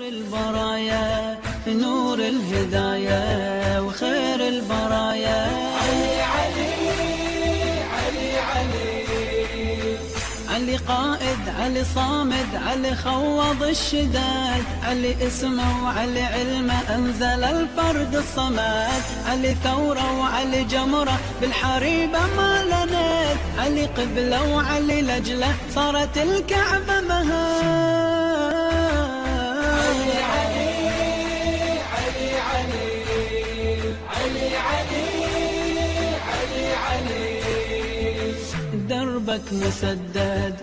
البرايا نور الهداية وخير البرايا علي علي علي علي علي قائد علي صامد علي خوض الشداد علي اسمه وعلي علمه أنزل الفرد الصمد علي ثورة وعلي جمرة بالحريبة ما لنت علي قبلة وعلي لجلة صارت الكعبة مهاد دربك مسدد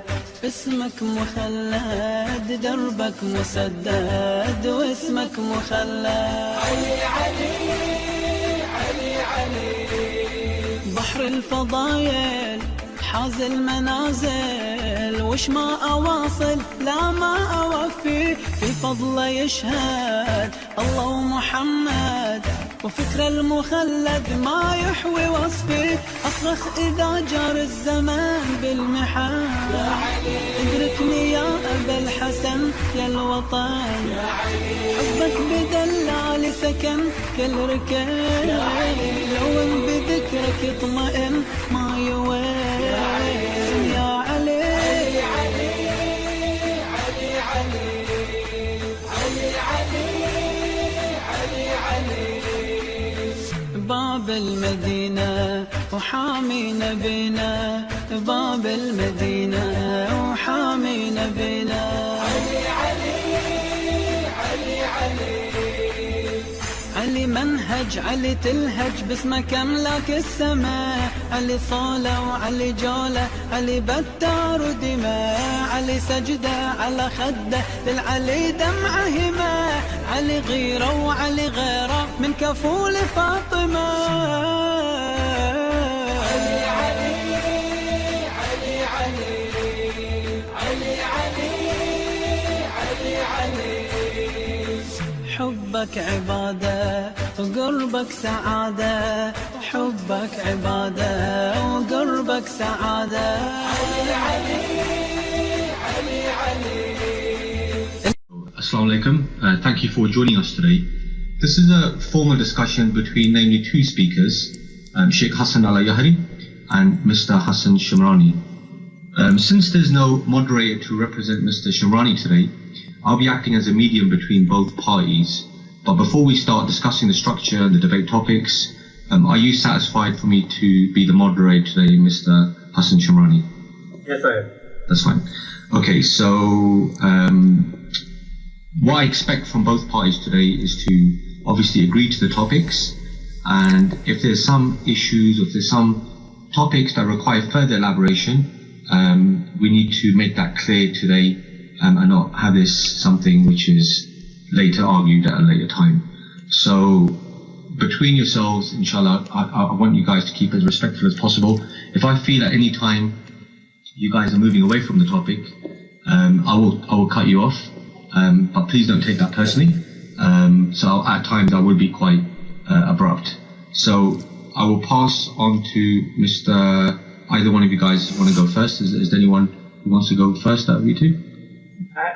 اسمك مخلد دربك مسدد واسمك مخلد علي علي علي علي بحر الفضايل حاز المنازل وش ما أواصل لا ما أوفي في فضله يشهد الله ومحمد وفكر المخلد ما يحوي وصفي أصرخ إذا جار الزمان بالمحن يا علي ادركني يا أبا الحسن يا الوطن يا علي حبك بدلال سكن كل ركن يا علي لو ان بذكرك اطمئن ما يوين يا علي يا علي علي علي علي علي علي علي باب المدينة وحامي نبينا باب المدينة وحامي نبينا علي علي علي علي علي منهج علي تلهج باسمك املاك السماء علي صولة وعلي جولة علي بتار ودماء علي سجدة على خده للعلي دمعة همة علي غيرة وعلي غيرة من كفول فاطمة علي علي علي علي علي علي علي حبك عبادة وقربك سعادة حبك عبادة وقربك سعادة علي علي علي علي Assalamu alaikum. Thank you for joining us today. This is a formal discussion between namely two speakers, Sheikh Hassan Allahyari and Mr. Hassan Shimrani. Since there's no moderator to represent Mr. Shimrani today, I'll be acting as a medium between both parties. But before we start discussing the structure and the debate topics, are you satisfied for me to be the moderator today, Mr. Hassan Shimrani? Yes, I am. That's fine. Okay, so what I expect from both parties today is to obviously agree to the topics, and if there's some issues, if there's some topics that require further elaboration, we need to make that clear today and not have this something which is later argued at a later time. So between yourselves, inshallah, I want you guys to keep as respectful as possible. If I feel at any time you guys are moving away from the topic, I will cut you off. But please don't take that personally. So at times I will be quite abrupt. So I will pass on to Mr. Either one of you guys want to go first? Is there anyone who wants to go first out of you two?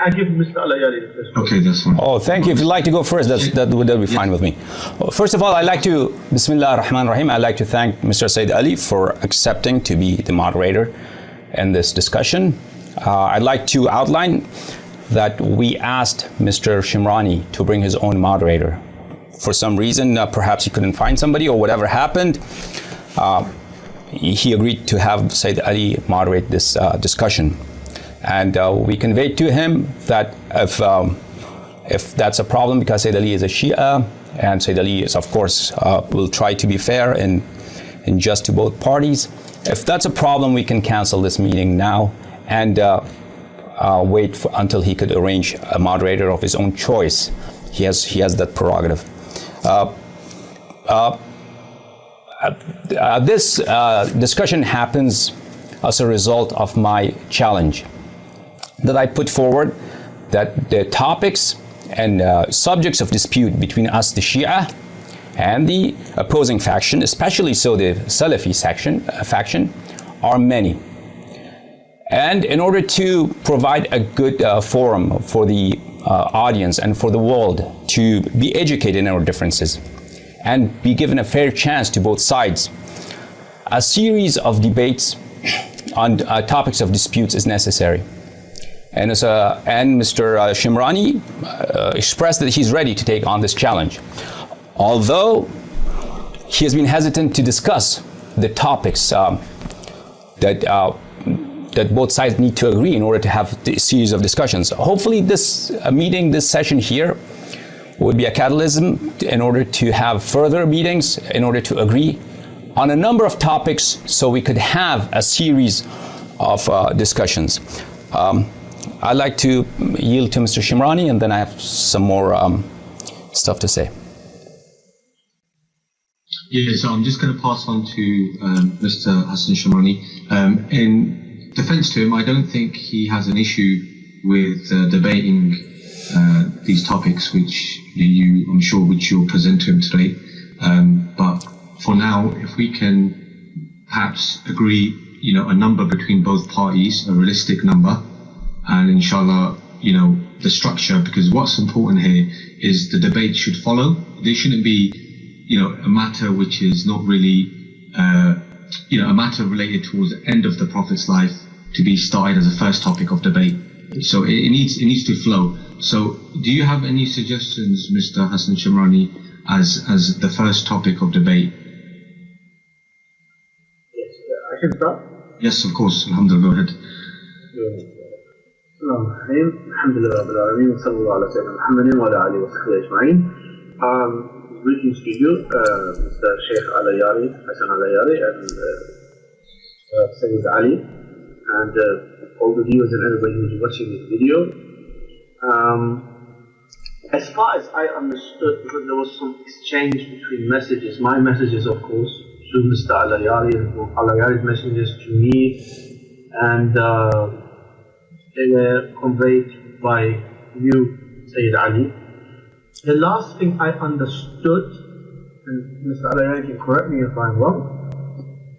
I give Mr. Allahyari the first. Okay, that's fine. Oh, thank you. If you'd like to go first, that would be fine with me. First of all, I'd like to, Bismillah ar-Rahman ar-Rahim, I'd like to thank Mr. Sayyid Ali for accepting to be the moderator in this discussion. I'd like to outline that we asked Mr. Shimrani to bring his own moderator. For some reason, perhaps he couldn't find somebody or whatever happened, he agreed to have Sayyid Ali moderate this discussion. And we conveyed to him that if that's a problem, because Sayyid Ali is a Shia, and Sayyid Ali is, of course, will try to be fair and just to both parties. If that's a problem, we can cancel this meeting now and wait until he could arrange a moderator of his own choice. He has that prerogative. This discussion happens as a result of my challenge that I put forward, that the topics and subjects of dispute between us, the Shia, and the opposing faction, especially so the Salafi faction, are many. And in order to provide a good forum for the audience and for the world to be educated in our differences and be given a fair chance to both sides. A series of debates on topics of disputes is necessary. And Mr. Shimrani expressed that he's ready to take on this challenge. Although he has been hesitant to discuss the topics that both sides need to agree in order to have a series of discussions. Hopefully this meeting, this session here, would be a catalyst in order to have further meetings, in order to agree on a number of topics so we could have a series of discussions. I'd like to yield to Mr. Shimrani, and then I have some more stuff to say. Yeah, so I'm just going to pass on to Mr. Hassan Shimrani. In defense to him, I don't think he has an issue with debating these topics, which I'm sure you'll present to him today. But for now, if we can perhaps agree, a number between both parties, a realistic number, and inshallah, the structure, because what's important here is the debate should follow. There shouldn't be, a matter which is not really, a matter related towards the end of the Prophet's life to be started as a first topic of debate. So it needs to flow. So do you have any suggestions, Mr. Hassan Shimrani, as the first topic of debate? Yes, I can start? Yes, of course. Alhamdulillah, go ahead. Alhamdulillah Rabbil Alameen, wa sallallahu ala sayyidina Muhammadin wa ala alihi wa sahbihi ajma'in. Greetings to you, Mr. Sheikh Allahyari, Hassan Allahyari, and Sayyid Ali, and all the viewers and everybody who's watching this video. As far as I understood, because there was some exchange between messages, my messages, of course, to Mr. Allahyari, and Allahyari's messages to me, and they were conveyed by you, Sayyid Ali. The last thing I understood, and Mr. Allahyari can correct me if I'm wrong,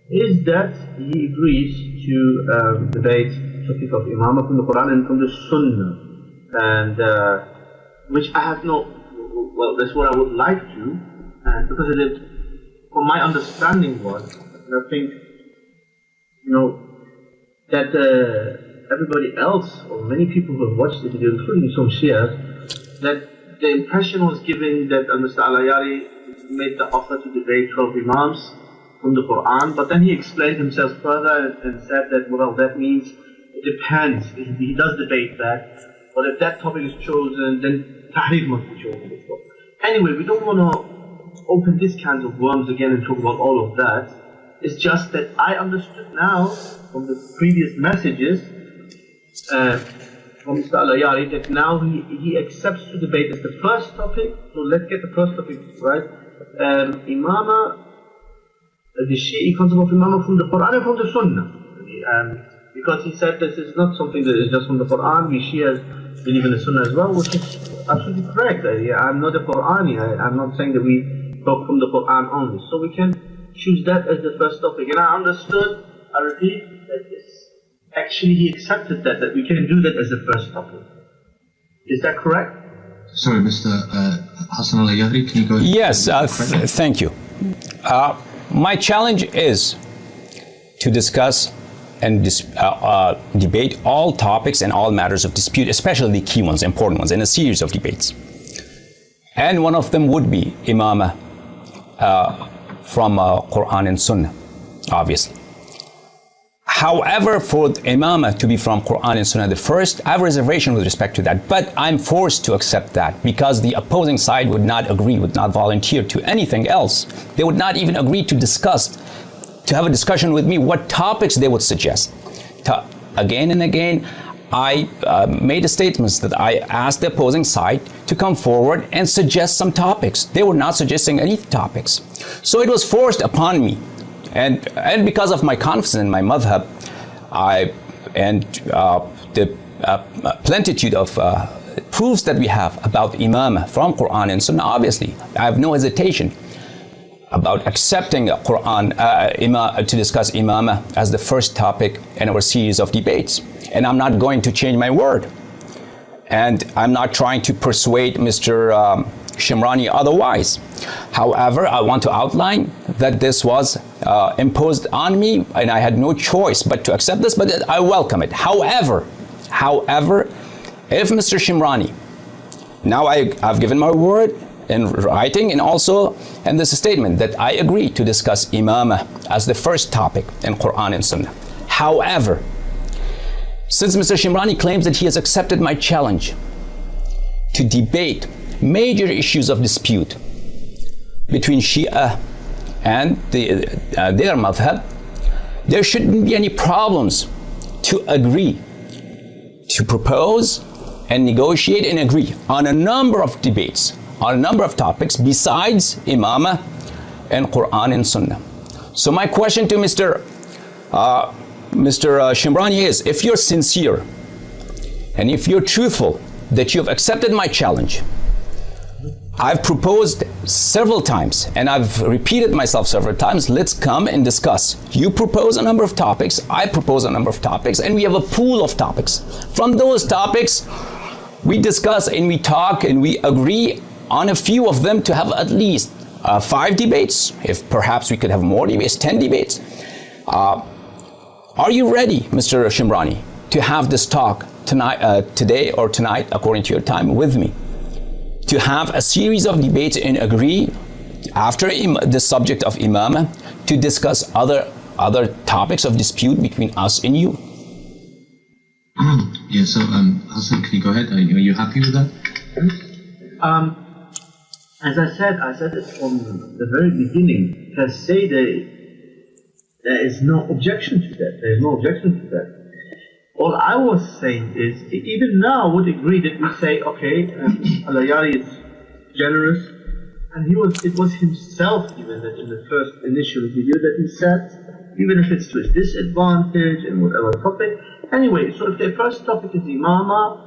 is that he agrees to debate the topic of Imamah from the Quran and from the Sunnah, and which I have no, well, that's what I would like to, because it is, from my understanding was, and I think, that everybody else, or many people who have watched the video, including some Shia, that the impression was given that Mr. Allahyari made the offer to debate 12 Imams from the Quran, but then he explained himself further and said that, well, that means it depends. He does debate that, but if that topic is chosen, then Tahrir must be chosen. Anyway, we don't want to open these kinds of worms again and talk about all of that. It's just that I understood now from the previous messages from Mr. Allahyari that now he accepts to debate as the first topic. So let's get the first topic right. Imamah, the Shia concept of Imamah from the Quran and from the Sunnah. Because he said this is not something that is just from the Quran. We Shias believe in the Sunnah as well, which is absolutely correct. I'm not a Qurani. I'm not saying that we talk from the Quran only. So we can choose that as the first topic. And I understood, I repeat, that actually he accepted that we can do that as the first topic. Is that correct? Sorry, Mr. Hassan Allahyari, can you go ahead? Yes, thank you. My challenge is to discuss and debate all topics and all matters of dispute, especially the key ones, important ones, in a series of debates. And one of them would be Imamah from Quran and Sunnah, obviously. However, for Imamah to be from Quran and Sunnah the first, I have a reservation with respect to that, but I'm forced to accept that because the opposing side would not agree, would not volunteer to anything else. They would not even agree to discuss, to have a discussion with me what topics they would suggest. Again and again, I made a statement that I asked the opposing side to come forward and suggest some topics. They were not suggesting any topics. So it was forced upon me. And because of my confidence in my madhab, the plenitude of proofs that we have about Imamah from Quran and Sunnah, obviously, I have no hesitation about accepting Quran to discuss Imamah as the first topic in our series of debates. And I'm not going to change my word. and I'm not trying to persuade Mr. Shimrani otherwise. However, I want to outline that this was imposed on me, and I had no choice but to accept this, but I welcome it. However, if Mr. Shimrani, now I've given my word in writing and also in this statement that I agree to discuss Imamah as the first topic in Quran and Sunnah. However, since Mr. Shimrani claims that he has accepted my challenge to debate major issues of dispute between Shia and their madhab, there shouldn't be any problems to agree, to propose and negotiate and agree on a number of debates, on a number of topics besides Imamah and Quran and Sunnah. So my question to Mr. Shimrani is, if you're sincere and if you're truthful that you have accepted my challenge, I've proposed several times and I've repeated myself several times, let's come and discuss. You propose a number of topics, I propose a number of topics, and we have a pool of topics. From those topics, we discuss and we talk and we agree on a few of them to have at least 5 debates, if perhaps we could have more debates, 10 debates. Are you ready, Mr. Shimrani, to have this talk tonight, today or tonight, according to your time, with me? To have a series of debates and agree after the subject of Imamah to discuss other topics of dispute between us and you. Yeah, so Hassan, can you go ahead? Are you happy with that? As I said it from the very beginning. Per se, there is no objection to that. There is no objection to that. All I was saying is, even now I would agree that we say, okay, Allahyari is generous, and it was himself even that in the first initial video that he said, even if it's to his disadvantage and whatever topic. Anyway, so if the first topic is Imamah,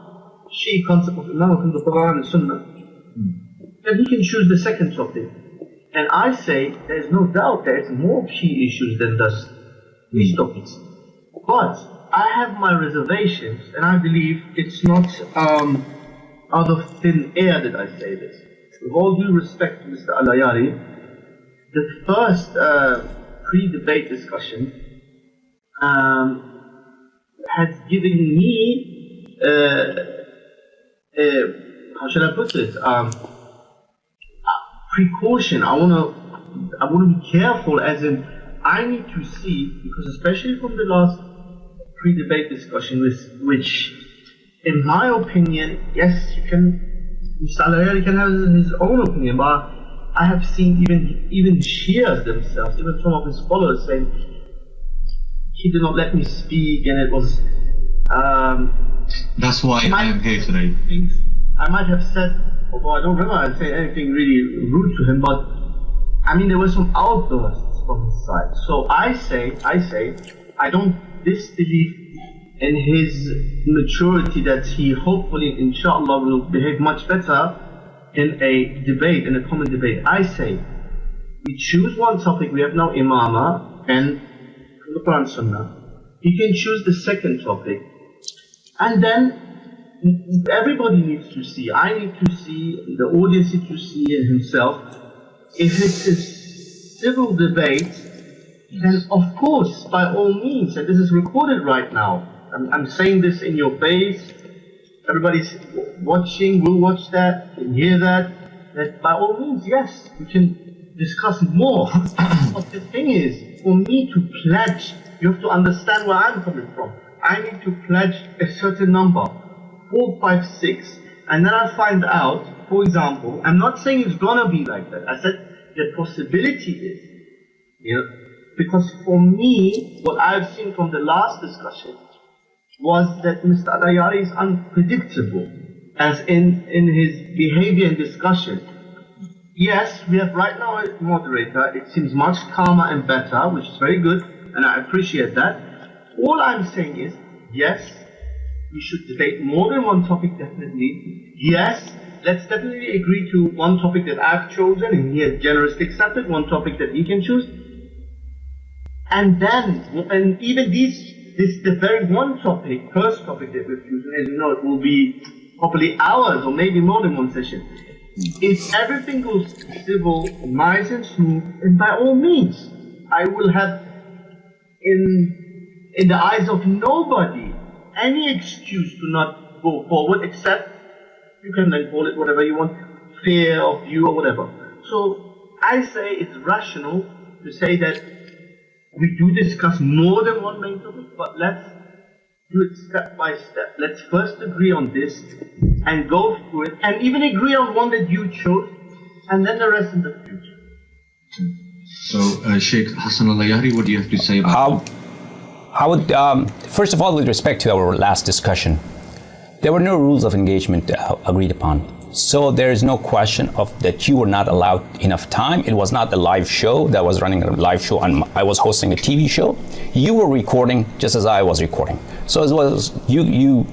Shia concept of Imamah from the Quran and Sunnah, then he can choose the second topic. And I say, there's no doubt there's more Shia issues than just these topics. But I have my reservations, and I believe it's not out of thin air that I say this. With all due respect to Mr. Allahyari, the first pre-debate discussion has given me, how should I put it, precaution. I want to be careful, as in I need to see, because especially from the last pre-debate discussion, which, in my opinion, yes, Mr. Allahyari can have his own opinion, but I have seen even Shias themselves, even some of his followers saying, he did not let me speak, and it was... That's why I am here today. I might have said, although I don't remember I said anything really rude to him, but I mean, there were some outbursts from his side. So I say, I don't disbelieve in his maturity that he hopefully, inshallah, will behave much better in a debate, in a common debate. I say, we choose one topic, we have now Imamah and the Quran Sunnah. He can choose the second topic. And then everybody needs to see, I need to see, the audience needs to see in himself. If it's a civil debate, then of course, by all means, and this is recorded right now, I'm saying this in your face, everybody's watching, will watch that, can hear that by all means, yes, we can discuss more. But the thing is, for me to pledge, you have to understand where I'm coming from. I need to pledge a certain number, 4, 5, 6, and then I find out, for example, I'm not saying it's gonna be like that. I said the possibility is, because for me, what I've seen from the last discussion was that Mr. Allahyari is unpredictable, as in his behavior and discussion. Yes, we have right now a moderator. It seems much calmer and better, which is very good, and I appreciate that. All I'm saying is, yes, we should debate more than one topic, definitely. Yes, let's definitely agree to one topic that I've chosen, and he has generously accepted, one topic that he can choose. And then, even the very one topic, first topic that we're choosing, as you know, it will be probably hours or maybe more than one session. If everything goes civil, nice and smooth, and by all means, I will have in the eyes of nobody any excuse to not go forward, except you can then call it whatever you want, fear of you or whatever. So I say it's rational to say that we do discuss more than one main topic, but let's do it step by step. Let's first agree on this and go through it, and even agree on one that you chose, and then the rest in the future. So, Sheikh Hassan Allahyari, what do you have to say about that? I would, first of all, with respect to our last discussion, there were no rules of engagement agreed upon. So there is no question of that you were not allowed enough time. It was not a live show that was running a live show, and I was hosting a TV show. You were recording just as I was recording. So it was you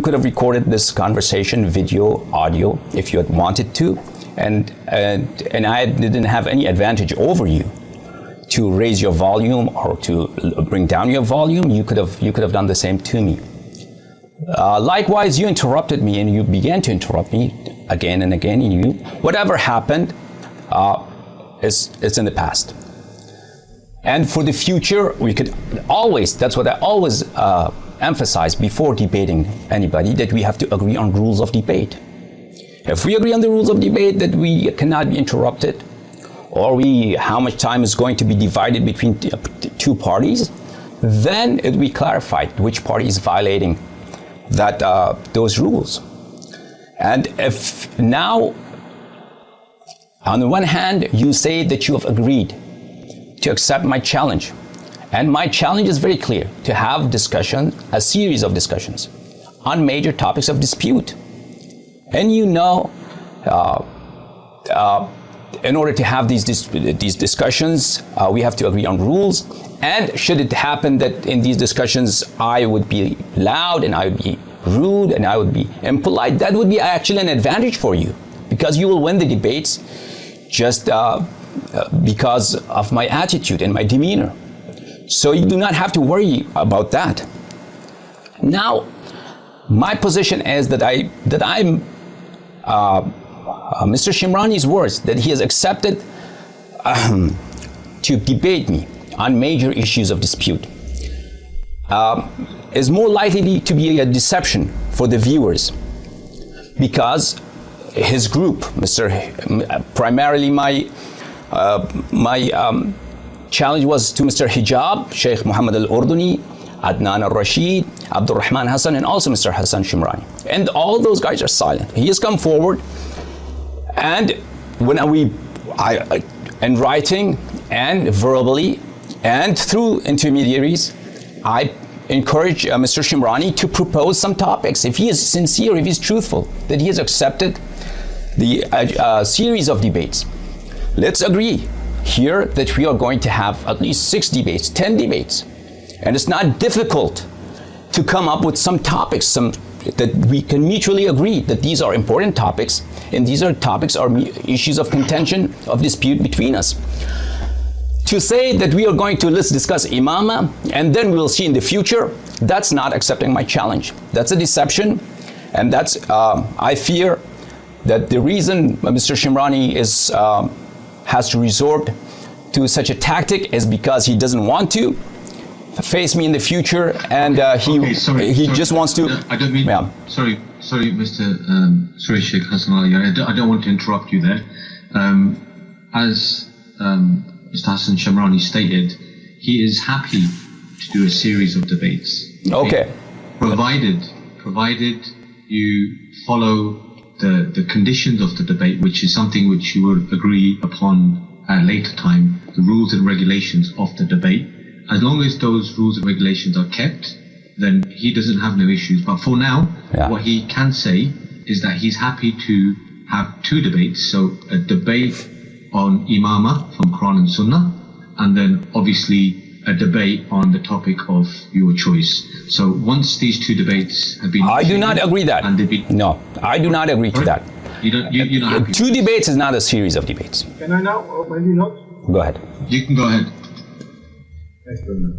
could have recorded this conversation, video, audio, if you had wanted to, and I didn't have any advantage over you to raise your volume or to bring down your volume. You could have done the same to me. Likewise, you interrupted me, and you began to interrupt me again and again. And whatever happened is in the past. And for the future, we could always, that's what I always emphasize before debating anybody, that we have to agree on rules of debate. If we agree on the rules of debate, that we cannot be interrupted, or how much time is going to be divided between two parties, then it will be clarified which party is violating those rules. And if now, on the one hand, you say that you have agreed to accept my challenge, and my challenge is very clear, to have a series of discussions on major topics of dispute. And in order to have these discussions, we have to agree on rules. And should it happen that in these discussions I would be loud and I would be rude and I would be impolite, that would be actually an advantage for you, because you will win the debates just because of my attitude and my demeanor. So you do not have to worry about that. Now, my position is that I'm Mr. Shimrani's words, that he has accepted to debate me on major issues of dispute, is more likely to be a deception for the viewers, because his group, primarily my challenge was to Mr. Hijab, Sheikh Muhammad al-Urduni, Adnan al-Rashid, Abdul Rahman Hassan, and also Mr. Hassan Shimrani. And all those guys are silent. He has come forward, and when in writing and verbally and through intermediaries, I encourage Mr. Shimrani to propose some topics. If he is sincere, if he's truthful, that he has accepted the series of debates. Let's agree here that we are going to have at least 6 debates, 10 debates. And it's not difficult to come up with some topics, that we can mutually agree that these are important topics, and these are issues of contention, of dispute between us. To say that we are going to, let's discuss imama, and then we'll see in the future, that's not accepting my challenge. That's a deception, and I fear that the reason Mr. Shimrani has to resort to such a tactic is because he doesn't want to face me in the future, and he just wants to. I don't mean. Yeah. Sorry, Mr. Sheikh Hassan Allahyari. I don't want to interrupt you there. As Mr. Hassan Shimrani stated, he is happy to do a series of debates. Okay. Provided you follow the conditions of the debate, which is something which you will agree upon at a later time, the rules and regulations of the debate. As long as those rules and regulations are kept, then he doesn't have no issues. But for now, what he can say is that he's happy to have 2 debates. So a debate on imama from Quran and Sunnah, and then obviously a debate on the topic of your choice. So once these 2 debates have been... I do not agree that. No, I do not agree to that. You're not happy 2 debates is not a series of debates. Can I now, or maybe not? Go ahead. You can go ahead. Thanks very much.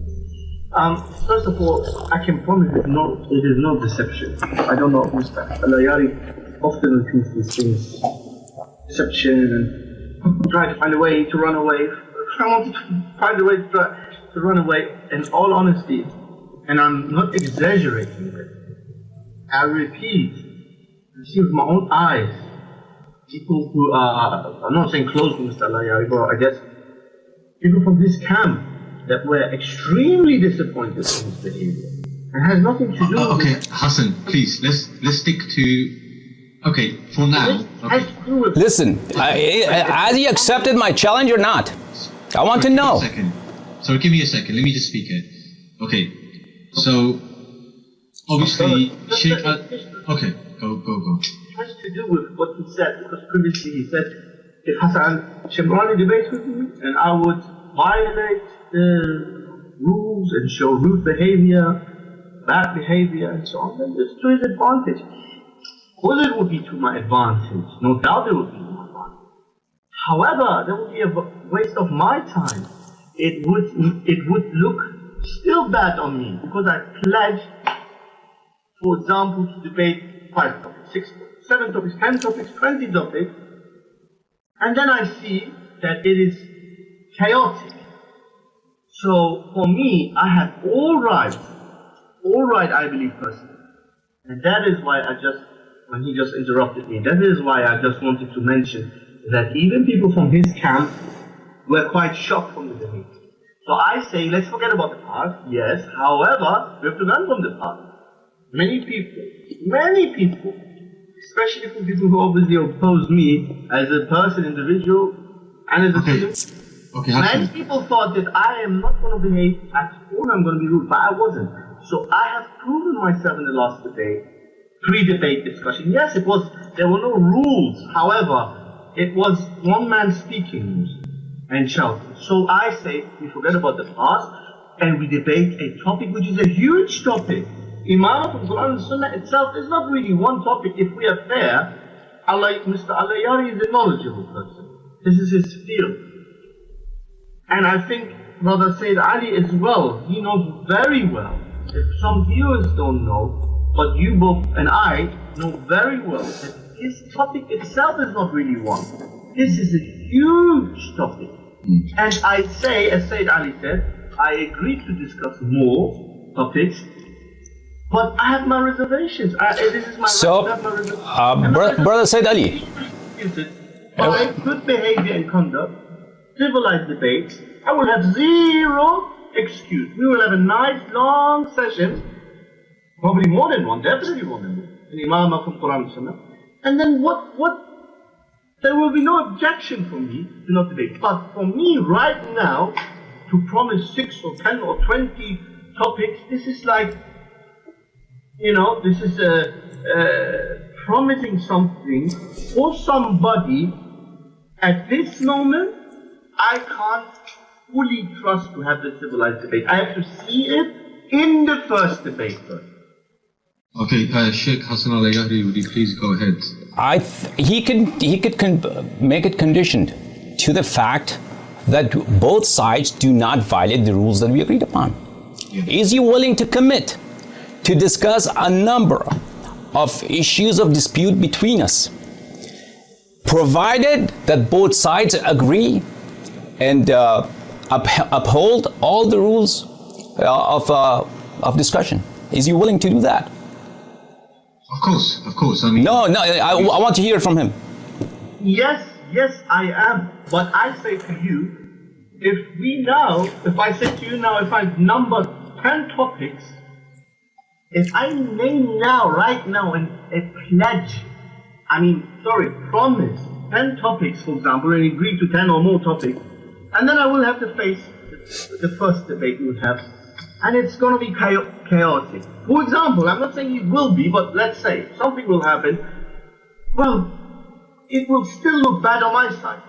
First of all, I can promise it is no deception. I don't know Mr. Allahyari often repeats these things, deception, and try to find a way to run away. I wanted to find a way to run away, in all honesty, and I'm not exaggerating it. I repeat, I see with my own eyes, people who are, I'm not saying close to Mr. Allahyari, but I guess people from this camp that were extremely disappointed in his behavior. It has nothing to do okay, with... Hassan, please, let's stick to... Okay, for now... Okay. Listen, has he accepted my challenge or not? I want to know. Sorry, give me a second. Let me just speak here. Okay, so obviously, Sheikh... Okay, go. It has to do with what he said, because previously he said, if Hassan Shimrani debates with me, and I would violate the rules and show rude behavior, bad behavior, and so on, then it's to his advantage. Well, it would be to my advantage. No doubt it would be to my advantage. However, there would be a waste of my time. It would look still bad on me, because I pledged, for example, to debate 5 topics, 6 topics, 7 topics, 10 topics, 20 topics, and then I see that it is chaotic. So for me, I have all right, I believe personally. And that is why when he just interrupted me, that is why I just wanted to mention that even people from his camp were quite shocked from the debate. So I say, let's forget about the past, yes, however, we have to learn from the past. Many people, especially from people who obviously oppose me as a person, individual, and as a citizen. Okay, many people thought that I am not going to behave at all, I'm going to be rude, but I wasn't. So I have proven myself in the last debate, pre-debate discussion. Yes, there were no rules. However, it was one man speaking and shouting. So I say, we forget about the past, and we debate a topic which is a huge topic. Imam of the Quran and Sunnah itself is not really one topic. If we are fair, Mr. Allahyari is a knowledgeable person. This is his field. And I think Brother Sayyid Ali as well, he knows very well. If some viewers don't know, but you both and I know very well that this topic itself is not really one. This is a huge topic. And I say, as Sayyid Ali said, I agree to discuss more topics, but I have my reservations. This is my so, right to have my reservations. Brother Sayyid Ali. By good behavior and conduct, civilized debates, I will have zero excuse. We will have a nice long session, probably more than one, definitely more than one, in Imam from Quran and Sunnah. And then there will be no objection for me to not debate. But for me right now, to promise 6 or 10 or 20 topics, this is like, this is promising something for somebody at this moment. I can't fully trust to have the civilized debate. I have to see it in the first debate first. Okay, Sheikh Hassan Allahyari, would you please go ahead? He could make it conditioned to the fact that both sides do not violate the rules that we agreed upon. Yeah. Is he willing to commit to discuss a number of issues of dispute between us, provided that both sides agree and uphold all the rules of discussion? Is he willing to do that? Of course. I mean, no. I want to hear from him. Yes, I am. But I say to you, if I say to you now, if I number 10 topics, if I name now, right now, a pledge, promise 10 topics, for example, and agree to 10 or more topics, and then I will have to face the first debate we will have, and it's going to be chaotic. For example, I'm not saying it will be, but let's say something will happen. Well, it will still look bad on my side.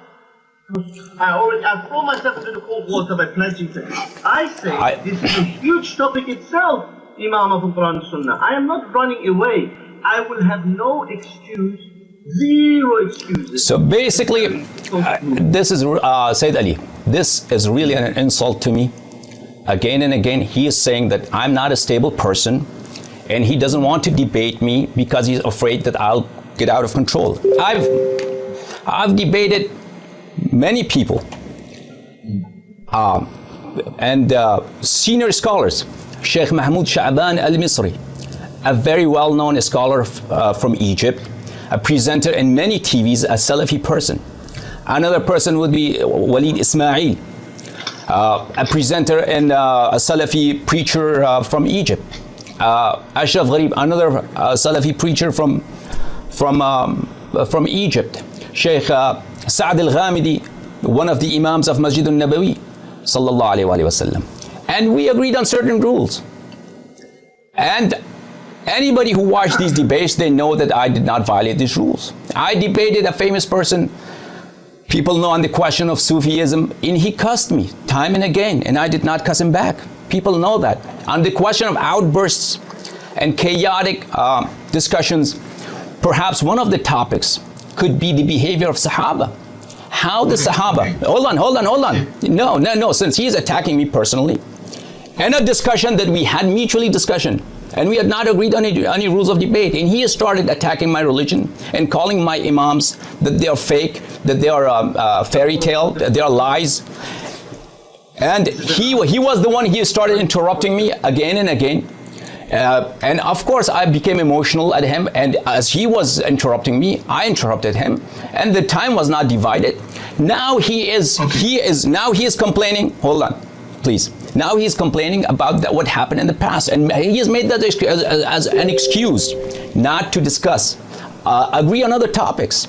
I've thrown myself into the cold water by pledging to. I say this is a huge topic itself, Imam of the Quran and Sunnah. I am not running away. I will have no excuse, zero excuses. So basically, this is Sayyid Ali. This is really an insult to me. again and again, he is saying that I'm not a stable person, and he doesn't want to debate me because he's afraid that I'll get out of control. I've debated many people, and senior scholars. Sheikh Mahmoud Sha'ban al-Misri, a very well-known scholar from Egypt, a presenter in many TVs, a Salafi person. Another person would be Walid Ismail, a presenter and a Salafi preacher from Egypt. Ashraf Gharib, another Salafi preacher from Egypt. Sheikh Sa'ad al-Ghamidi, one of the Imams of Masjid al-Nabawi, sallallahu alayhi wa sallam. And we agreed on certain rules. And anybody who watched these debates, they know that I did not violate these rules. I debated a famous person, people know, on the question of Sufism, and he cussed me time and again, and I did not cuss him back. People know that. On the question of outbursts and chaotic discussions, perhaps one of the topics could be the behavior of Sahaba. How the Sahaba, hold on. No, since he is attacking me personally, and a discussion that we had mutually discussion, and we had not agreed on any rules of debate, and he has started attacking my religion and calling my imams that they are fake, that they are fairy tale, that they are lies. And he was the one, he started interrupting me again and again. And of course I became emotional at him, and as he was interrupting me, I interrupted him, and the time was not divided. Now he is complaining, hold on, please. Now he's complaining about what happened in the past, and he has made that as an excuse not to discuss, agree on other topics.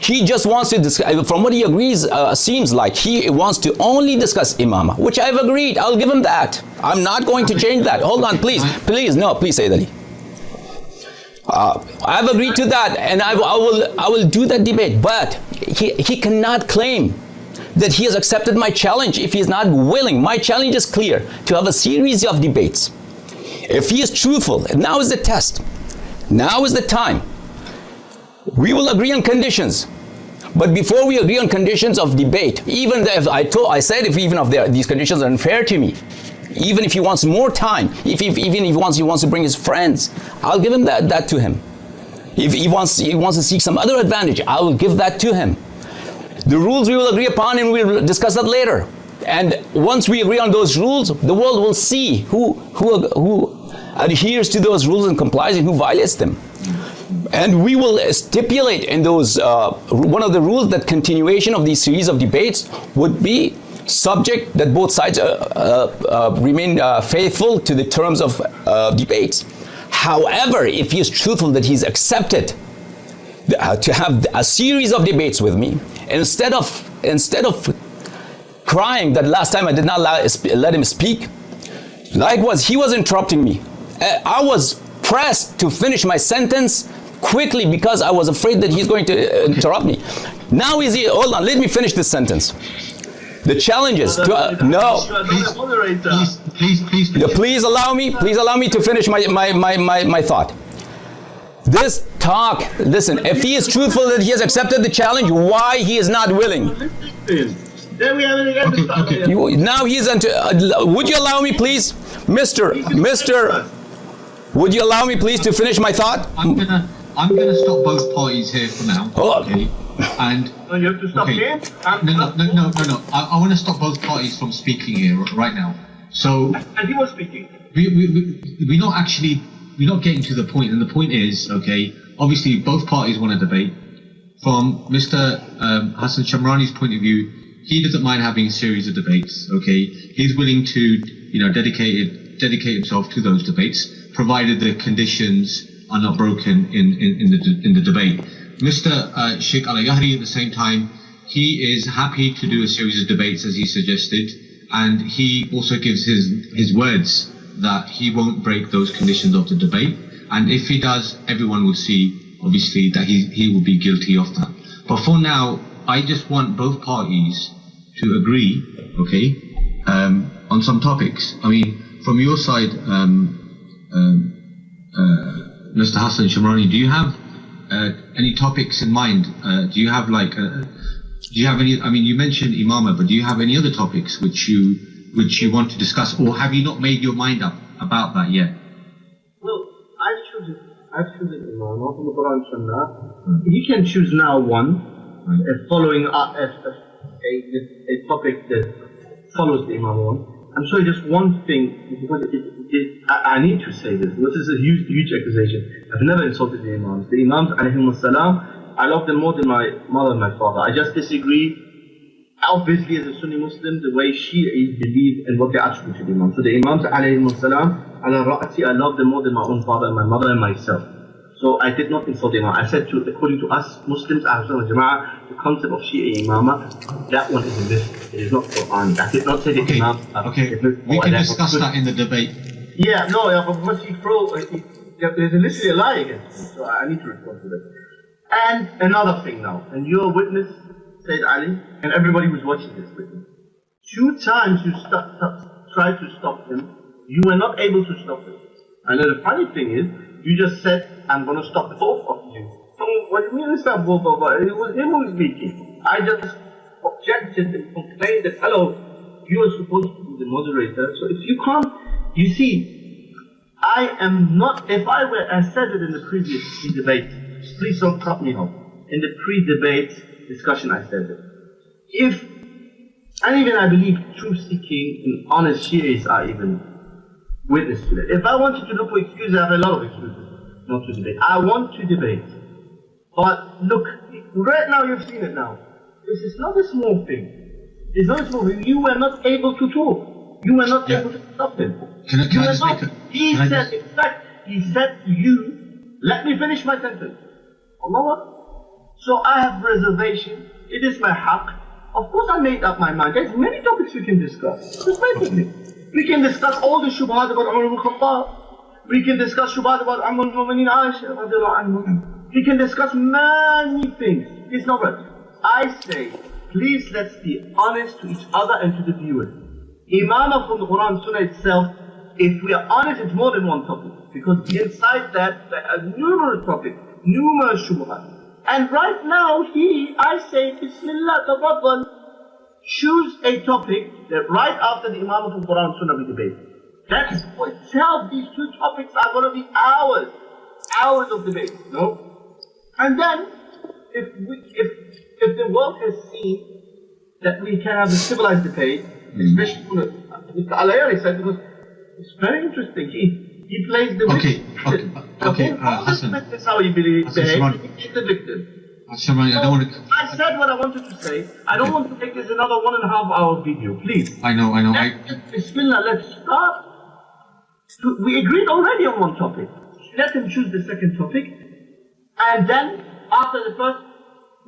He just wants to discuss, from what he agrees, seems like he wants to only discuss imama, which I've agreed. I'll give him that. I'm not going to change that. Hold on, please, Sayyid Ali. I've agreed to that, and I will do that debate. But he cannot claim that he has accepted my challenge if he is not willing. My challenge is clear: to have a series of debates. If he is truthful, and now is the test. Now is the time. We will agree on conditions, but before we agree on conditions of debate, even if I said if these conditions are unfair to me, even if he wants more time, even if he wants to bring his friends, I'll give him that to him. If he wants to seek some other advantage, I will give that to him. The rules we will agree upon, and we'll discuss that later. And once we agree on those rules, the world will see who adheres to those rules and complies, and who violates them. And we will stipulate in those, one of the rules, that continuation of these series of debates would be subject that both sides remain faithful to the terms of debates. However, if he is truthful that he's accepted to have a series of debates with me, instead of crying that last time I did not let him speak, likewise he was interrupting me. I was pressed to finish my sentence quickly because I was afraid that he's going to interrupt me. Now hold on, let me finish this sentence. The challenge is please allow me to finish my thought. This talk, listen, if he is truthful that he has accepted the challenge, why he is not willing? Now he is would you allow me, please, Mr. Would you allow me, please, to finish my thought? I'm gonna stop both parties here for now. Okay. And no, you have to stop here. No. I want to stop both parties from speaking here right now. So. And he was speaking. We're not getting to the point, and the point is, okay, obviously both parties want to debate. From Mr. Hassan Shimrani's point of view, he doesn't mind having a series of debates, okay? He's willing to, dedicate himself to those debates, provided the conditions are not broken in the debate. Mr. Sheikh Allahyari, at the same time, he is happy to do a series of debates as he suggested, and he also gives his words that he won't break those conditions of the debate, and if he does, everyone will see, obviously, that he will be guilty of that. But for now, I just want both parties to agree, okay, on some topics. I mean, from your side, Mr. Hassan Shimrani, do you have any topics in mind? Do you have any? I mean, you mentioned imama, but do you have any other topics which you which you want to discuss, or have you not made your mind up about that yet? Well, I've chosen Imam from the Quran and Sunnah. He can choose now one, following a topic that follows the Imam one. I'm sorry, just one thing, because I need to say this. This is a huge accusation. I've never insulted the Imams. The Imams, alayhimus salam, I love them more than my mother and my father. I just disagree, obviously, as a Sunni Muslim, the way Shia believe and what they attribute to the Imams. So the Imams, alayhimus salam, ala ra'ati, I love them more than my own father and my mother and myself. So I did not insult the Imam. I said, according to us Muslims, Ahlul Sunnah wal Jama'ah, the concept of Shia Imamah, that one is a myth. It is not Quran. I did not say the Imam. Okay, we can discuss that in the debate. Yeah, but once you throw, there's literally a lie against me, so I need to respond to that. And another thing now, and you're a witness, Sayyid Ali, and everybody who's watching this witness. 2 times you tried to stop him, you were not able to stop him. And then the funny thing is, you just said, I'm going to stop both of you. So what do you mean stop both of us? It was him who was speaking. I just objected and complained that, hello, you are supposed to be the moderator, so if you can't, you see, I am not, I said it in the previous debate, please don't cut me off. In the pre-debate discussion I said it. And even I believe truth-seeking and honest Shias are even witness to that. If I wanted to look for excuses, I have a lot of excuses not to debate. I want to debate. But look, right now you've seen it now. This is not a small thing. It's not a small thing. You were not able to talk. You were not able to stop him. He said to you, let me finish my sentence. Allah. So I have reservation. It is my haqq. Of course I made up my mind. There's many topics we can discuss. Respectively. We can discuss all the shubhat about Umar ibn Khattab. We can discuss shubhat about Umm al-Mu'mineen Aisha. We can discuss many things. It's not right. I say, please let's be honest to each other and to the viewers. Imamah from the Quran Sunnah itself, if we are honest, it's more than one topic. Because inside that, there are numerous topics, numerous shubhat. And right now, I say, Bismillah, tafaddal, choose a topic that right after the Imam of the Quran and Sunnah we debate. That is for itself, these 2 topics are going to be hours of debate, no? And then, if the world has seen that we can have a civilized debate, especially Mr. Allahyari said, because it's very interesting, he plays the victim. Okay, Hassan. That's how he behaves, he's the victim. Shimrani, I said what I wanted to say. I don't want to make this another 1.5 hour video, please. I know. Bismillah, let's start. We agreed already on one topic. Let him choose the second topic. And then, after the first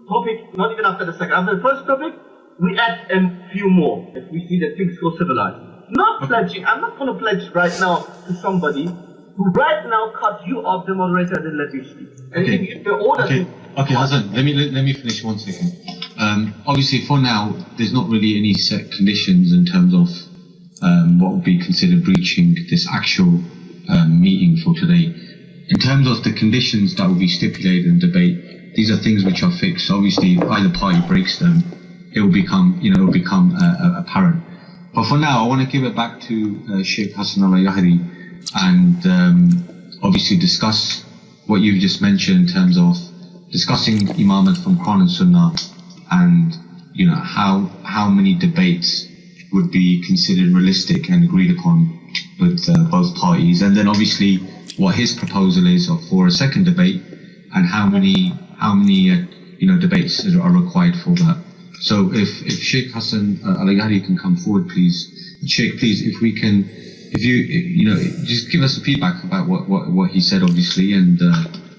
topic, not even after the second, after the first topic, we add a few more, if we see that things go civilized. Not pledging, I'm not going to pledge right now to somebody who right now cut you off the moderator and then let you speak. And Okay, Hassan, let me finish 1 second. Obviously, for now, there's not really any set conditions in terms of what would be considered breaching this actual meeting for today. In terms of the conditions that will be stipulated in debate, these are things which are fixed. Obviously, if either party breaks them, it will become apparent. But for now, I want to give it back to Sheikh Hassan Allahyari and obviously discuss what you've just mentioned in terms of discussing imamat from Quran and Sunnah, and how many debates would be considered realistic and agreed upon with both parties, and then obviously what his proposal is for a second debate, and how many debates are required for that. So if Sheikh Hassan Allahyari can come forward, please. Sheikh, please, if you just give us a feedback about what he said, obviously, and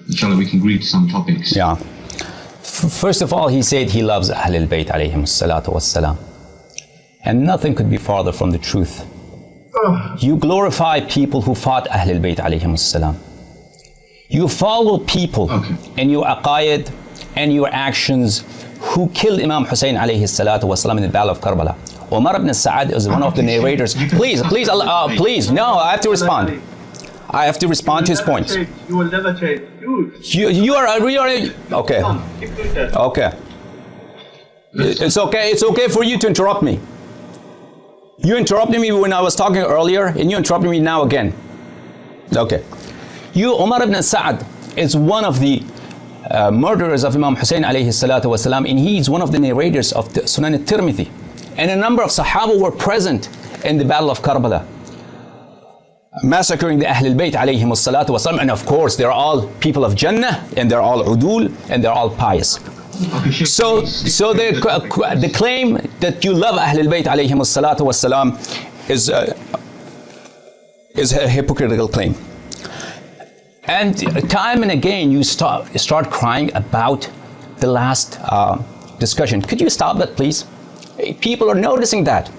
inshallah we can agree to some topics. Yeah. First of all, he said he loves Ahlul Bayt alayhim salatu wassalam. And nothing could be farther from the truth. You glorify people who fought Ahlul Bayt alayhim salam. You follow people in your aqaid and your actions who killed Imam Hussein alayhi salatu wasalam in the Battle of Karbala. Umar ibn Sa'ad is one of the narrators. Please, no, I have to respond. I have to respond to his points. You will never change. You are okay. Okay. It's okay for you to interrupt me. You interrupted me when I was talking earlier, and you interrupted me now again. Okay. Umar ibn Sa'd is one of the murderers of Imam Hussein alayhi salatu wasalam, and he is one of the narrators of the Sunan al-Tirmidhi. And a number of Sahaba were present in the Battle of Karbala, massacring the Ahlul Bayt alayhim salatu wasalam. And of course, they're all people of Jannah, and they're all udul, and they're all pious. Okay, So the claim that you love Ahlul Bayt alayhim salatu wasalam is a hypocritical claim. And time and again you start crying about the last discussion. Could you stop that, please? People are noticing that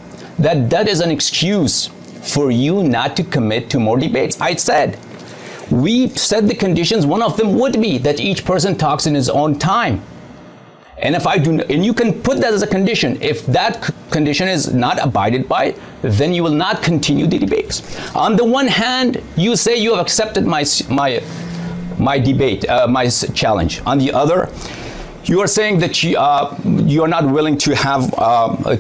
is an excuse for you not to commit to more debates. I said, we set the conditions. One of them would be that each person talks in his own time. And if I do, and you can put that as a condition. If that condition is not abided by, then you will not continue the debates. On the one hand, you say you have accepted my debate, my challenge. On the other, you are saying that you are not willing to have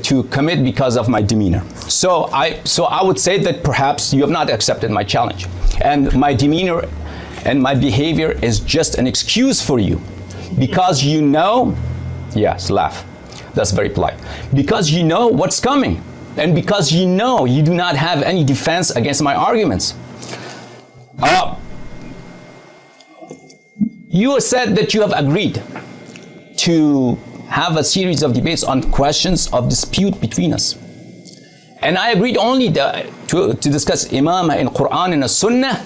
to commit because of my demeanor. So I would say that perhaps you have not accepted my challenge, and my demeanor and my behavior is just an excuse for you, because you know. Yes, laugh. That's very polite. Because you know what's coming, and because you know you do not have any defense against my arguments. You said that you have agreed to have a series of debates on questions of dispute between us. And I agreed only to discuss Imamah in Quran and a Sunnah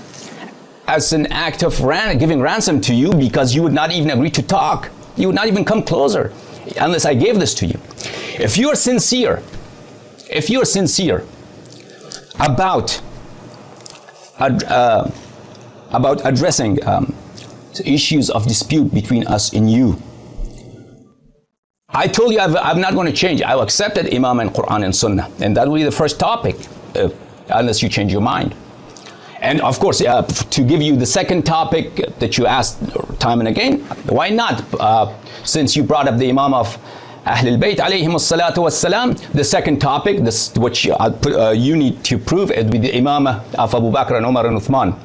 as an act of giving ransom to you, because you would not even agree to talk. You would not even come closer unless I gave this to you. If you are sincere about addressing issues of dispute between us and you, I told you I'm not going to change. I've accepted Imam and Quran and Sunnah, and that will be the first topic, unless you change your mind. And of course, to give you the second topic that you asked time and again, why not? Since you brought up the Imam of Ahlul Bayt alayhim salatu wassalam, the second topic, which you need to prove, it with the Imam of Abu Bakr and Umar and Uthman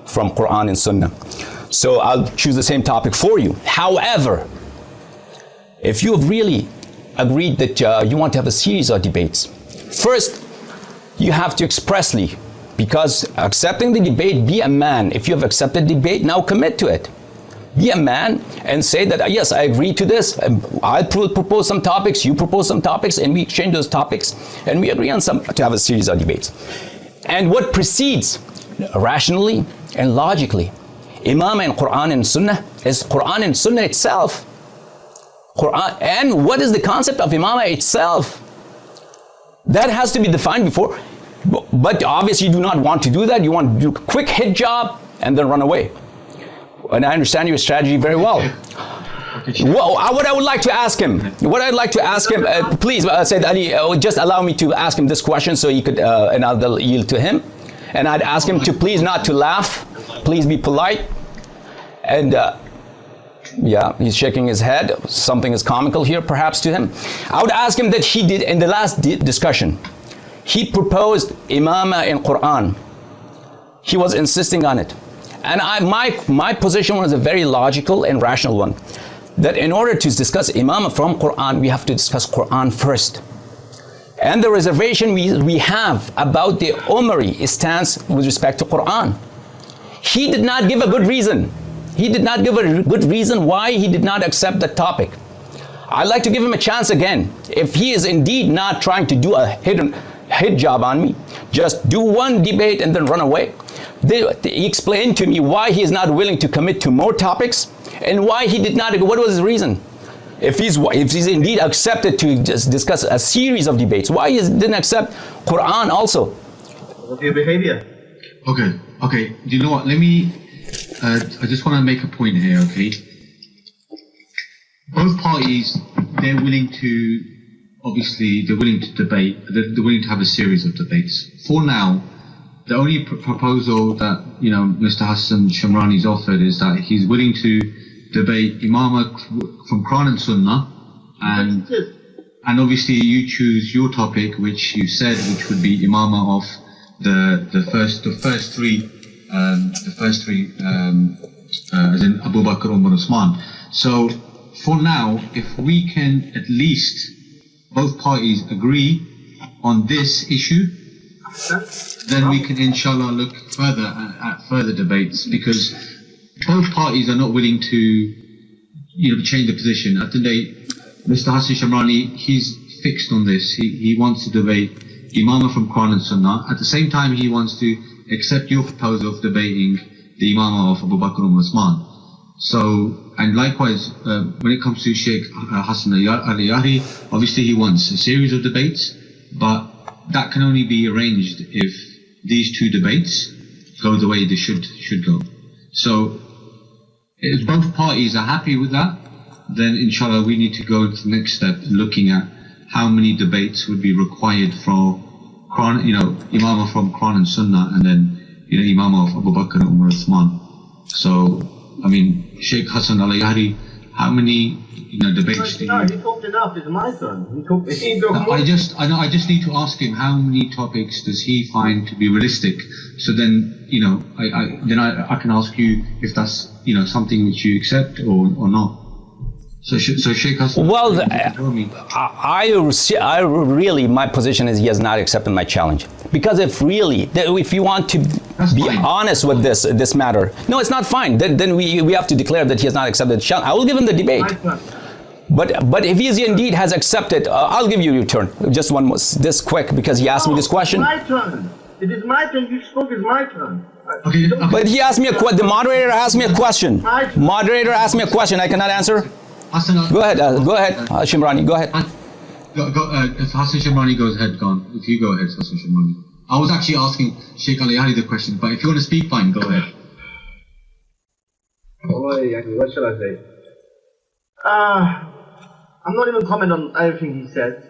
from Quran and Sunnah. So I'll choose the same topic for you. However, if you have really agreed that you want to have a series of debates, first you have to expressly, because accepting the debate, be a man. If you have accepted debate, now commit to it. Be a man and say that, yes, I agree to this. I propose some topics, you propose some topics, and we exchange those topics, and we agree on to have a series of debates. And what precedes, rationally and logically, Imam and Quran and Sunnah is Quran and Sunnah itself. Quran, and what is the concept of Imamah itself? That has to be defined before. But obviously you do not want to do that. You want to do a quick hit job and then run away. And I understand your strategy very well. What I would like to ask him, please, Sayyid Ali, just allow me to ask him this question so he could, and I'll yield to him. And I'd ask him to please not to laugh, please be polite. And yeah, he's shaking his head. Something is comical here, perhaps, to him. I would ask him that he did, in the last discussion, he proposed Imamah in Quran. He was insisting on it. And my position was a very logical and rational one. That in order to discuss Imamah from Quran, we have to discuss Quran first. And the reservation we have about the Umari stance with respect to Quran. He did not give a good reason. He did not give a good reason why he did not accept the topic. I'd like to give him a chance again. If he is indeed not trying to do a hit job on me, just do one debate and then run away. He explained to me why he is not willing to commit to more topics and why he did not. What was his reason? If he's indeed accepted to just discuss a series of debates, why he didn't accept Quran also? What's your behavior? Okay. Do you know what? Let me. I just want to make a point here. Okay. Both parties, they're willing to. Obviously, they're willing to debate. They're willing to have a series of debates. For now, the only proposal that Mr. Hassan Shimrani's offered is that he's willing to debate Imamah from Quran and Sunnah, and and obviously you choose your topic, which you said, which would be imama of the first three, as in Abu Bakr, Umar, Usman. So for now, if we can at least both parties agree on this issue, then we can inshallah look further at further debates, because both parties are not willing to change the position. At the day, Mr. Hassan Shimrani, he's fixed on this. He wants to debate Imama from Quran and Sunnah. At the same time, he wants to accept your proposal of debating the Imama of Abu Bakr and Usman. So, and likewise, when it comes to Sheikh Hassan Allahyari, obviously he wants a series of debates, but that can only be arranged if these two debates go the way they should go. So, if both parties are happy with that, then inshallah we need to go to the next step, looking at how many debates would be required for Quran, Imama from Quran and Sunnah, and then Imama of Abu Bakr and Umar Uthman. So, I mean, Sheikh Hassan Allahyari, how many debates do you? No, he talked enough. It's my turn. I just need to ask him how many topics does he find to be realistic. So then, I can ask you if that's something which you accept or not. So Sheikh Hassan. Well, I really, my position is he has not accepted my challenge. Because if you want to be honest with this matter, no, it's not fine. Then we have to declare that he has not accepted the challenge. I will give him the debate. But if he indeed has accepted, I'll give you your turn. Just one more, this quick, because he asked me this question. My turn. It is my turn. You spoke. It's my turn. Okay. But he asked me the moderator asked me a question. Moderator asked me a question. I cannot answer. Go ahead, Shimrani, go ahead. If Hassan Shimrani goes ahead, go on. If you go ahead, Hassan Shimrani. I was actually asking Sheikh Allahyari the question, but if you want to speak, fine, go ahead. What shall I say? I'm not even comment on everything he said.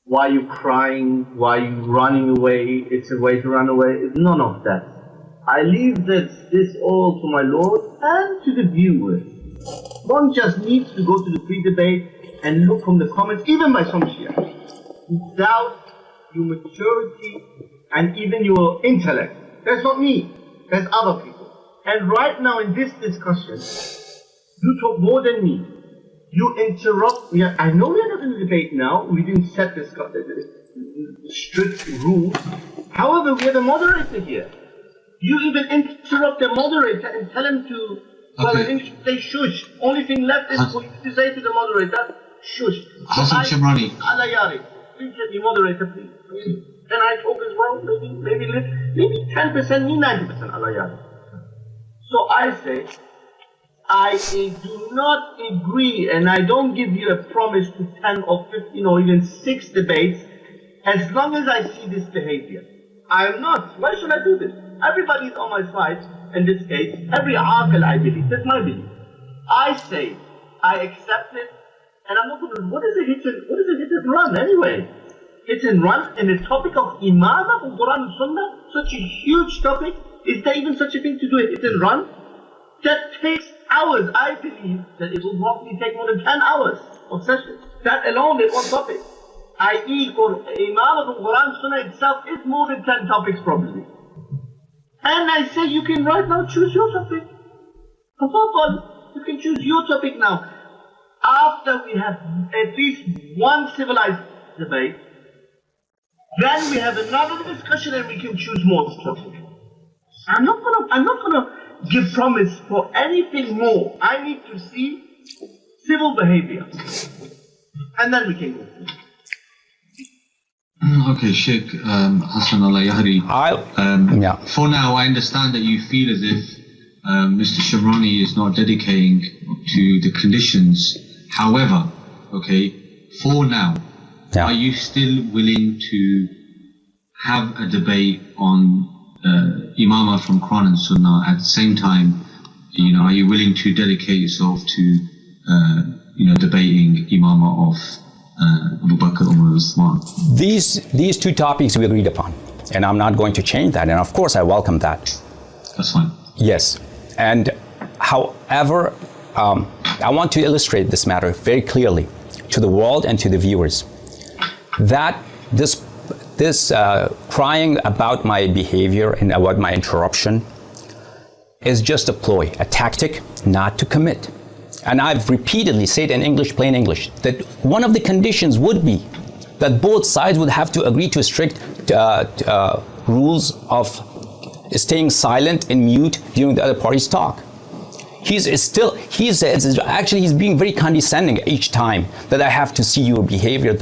Why are you crying? Why are you running away? It's a way to run away. None of that. I leave this all to my Lord and to the viewers. One just needs to go to the pre-debate and look from the comments, even by some Shia, without your maturity and even your intellect. That's not me, that's other people. And right now in this discussion, you talk more than me. You interrupt me. I know we're not in the debate now, we didn't set this strict rules. However, we have a moderator here. You even interrupt the moderator and tell him to say shush. Only thing left is for you to say to the moderator, shush. Hassan Shimrani. Allahyari, please let me moderator, please. Can I talk as well? Maybe 10%, me 90% Allahyari. So I say, I do not agree, and I don't give you a promise to 10 or 15 or even 6 debates as long as I see this behavior. I'm not. Why should I do this? Everybody's on my side. In this case, every aqil I believe, that's my belief. I say, I accept it, and I'm not going to, what is a hit and run anyway? Hit and run in the topic of Imama from Quran and Sunnah, such a huge topic, is there even such a thing to do a hit and run? That takes hours. I believe that it will probably take more than 10 hours of session. That alone is one topic. I.e., Imama from Quran and Sunnah itself is more than 10 topics probably. And I say you can right now choose your topic. You can choose your topic now. After we have at least one civilized debate, then we have another discussion and we can choose more topics. I'm not gonna give promise for anything more. I need to see civil behavior. And then we can go. Okay, Sheikh Hassan Allahyari. For now, I understand that you feel as if Mr. Shimrani is not dedicating to the conditions. However, for now, are you still willing to have a debate on Imama from Quran and Sunnah at the same time? Are you willing to dedicate yourself to debating Imama of Abu Bakr, Umar, Uthman? These two topics we agreed upon, and I'm not going to change that, and of course I welcome that. That's fine. Yes, and however, I want to illustrate this matter very clearly. to the world and to the viewers that this crying about my behavior and about my interruption is just a ploy, a tactic not to commit. And I've repeatedly said in English, plain English, that one of the conditions would be that both sides would have to agree to strict rules of staying silent and mute during the other party's talk. He's being very condescending each time that I have to see your behavior.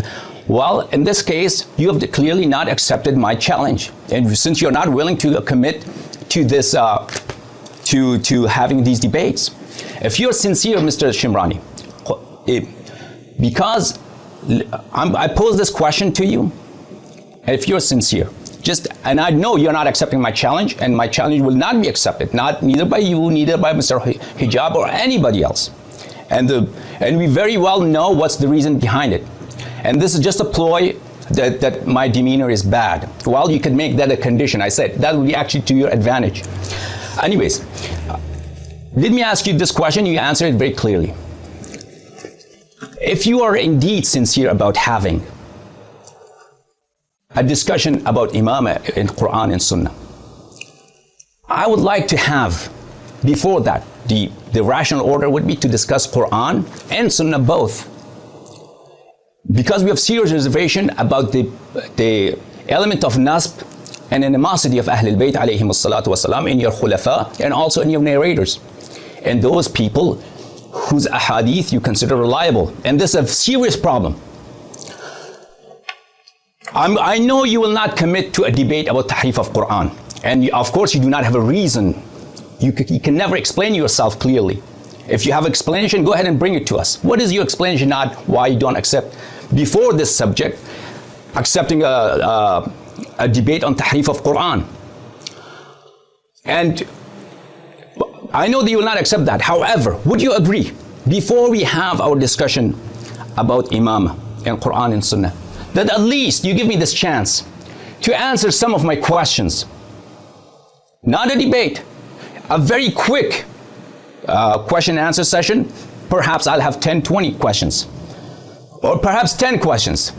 Well, in this case, you have clearly not accepted my challenge. And since you're not willing to commit to this, to having these debates, if you're sincere, Mr. Shimrani, because I pose this question to you, if you're sincere, and I know you're not accepting my challenge, and my challenge will not be accepted, neither by you, neither by Mr. Hijab or anybody else. And we very well know what's the reason behind it. And this is just a ploy that my demeanor is bad. Well, you could make that a condition. I said that would be actually to your advantage. Anyways, let me ask you this question. You answered it very clearly. If you are indeed sincere about having a discussion about Imamah in Quran and Sunnah, I would like to have, before that, the rational order would be to discuss Quran and Sunnah both. Because we have serious reservation about the element of nasb and animosity of Ahlul Bayt alayhim as-salatu was-salam in your khulafa and also in your narrators. And those people whose ahadith you consider reliable. And this is a serious problem. I know you will not commit to a debate about tahrif of Quran. And of course you do not have a reason. You can never explain yourself clearly. If you have explanation, go ahead and bring it to us. What is your explanation on why you don't accept, before this subject, accepting a debate on tahrif of Quran? And I know that you will not accept that. However, would you agree, before we have our discussion about Imamah and Quran and Sunnah, that at least you give me this chance to answer some of my questions? Not a debate, a very quick question and answer session. Perhaps I'll have 10, 20 questions, or perhaps 10 questions.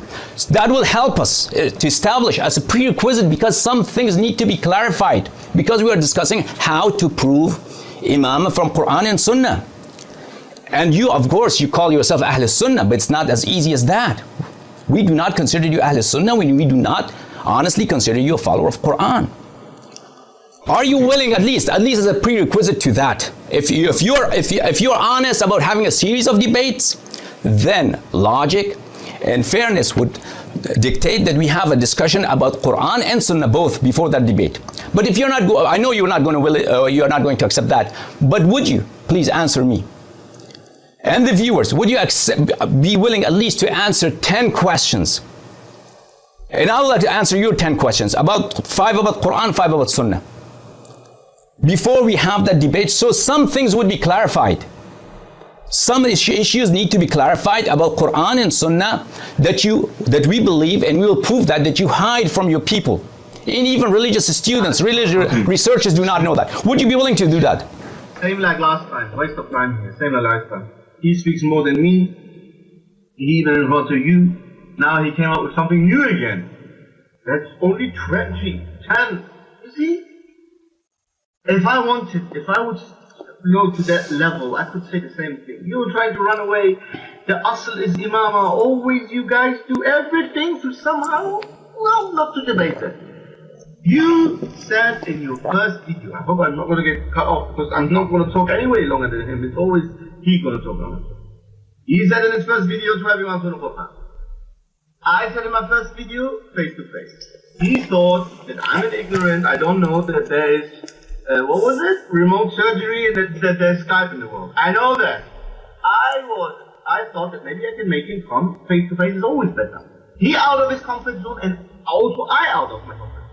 That will help us to establish as a prerequisite, because some things need to be clarified, because we are discussing how to prove Imamah from Quran and Sunnah. And you, of course, you call yourself Ahl Sunnah, but it's not as easy as that. We do not consider you Ahl Sunnah when we do not honestly consider you a follower of Quran. Are you willing, at least as a prerequisite to that? If you're honest about having a series of debates, then logic and fairness would dictate that we have a discussion about Quran and Sunnah both before that debate. But if you're not, I know you're not going to accept that. But would you please answer me and the viewers? Would you be willing at least to answer 10 questions? And I would like to answer your 10 questions, about 5 about Quran, 5 about Sunnah, before we have that debate, so some things would be clarified. Some issues need to be clarified about Quran and Sunnah that we believe, and we will prove that you hide from your people. And even religious students, religious researchers do not know that. Would you be willing to do that? Same like last time, waste of time here, same like last time. He speaks more than me, he even referred to you, now he came up with something new again. That's only 20, 10, you see? If I would go to that level, I could say the same thing. You were trying to run away. The asl is Imamah. Always you guys do everything to somehow, well, not to debate it. You said in your first video, I hope I'm not going to get cut off, because I'm not going to talk anyway longer than him. It's always he going to talk longer. He said in his first video to everyone to the Quran. I said in my first video, face to face. He thought that I'm an ignorant, I don't know that there is what was it? Remote surgery, that there's Skype in the world. I know that. I thought that maybe I could make him come face to face is always better. He out of his comfort zone, and also I out of my comfort zone.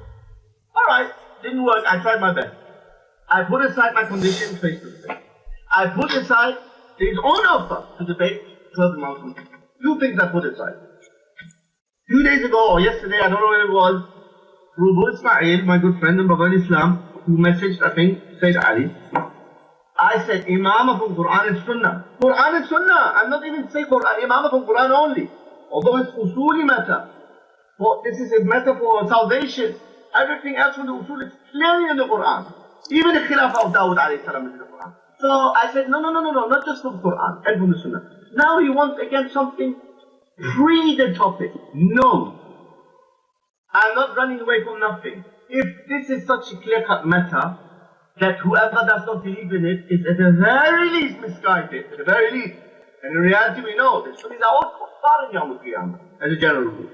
Alright, didn't work, I tried my best. I put aside my condition face to face. I put aside his own offer to debate 12 Muslims. 2 things I put aside. 2 days ago, or yesterday, I don't know when it was, Rubu Ismail, my good friend in Baghdad Islam, who messaged, I think, Sayyid Ali, I said Imam from Quran and Sunnah. Quran and Sunnah. I'm not even saying Quran, Imam from Quran only. Although it's usuli matter. This is a matter for salvation. Everything else from the usul is clearly in the Quran. Even the Khilafah of Dawud alayhi salam is in the Quran. So I said, no, not just from Quran and from the Sunnah. Now he wants again something pre the topic. No. I'm not running away from nothing. If this is such a clear-cut matter, that whoever does not believe in it is at the very least misguided, at the very least. And in reality we know that Sunnis are all kuffar in Yawm al-Qiyamah, as a general rule.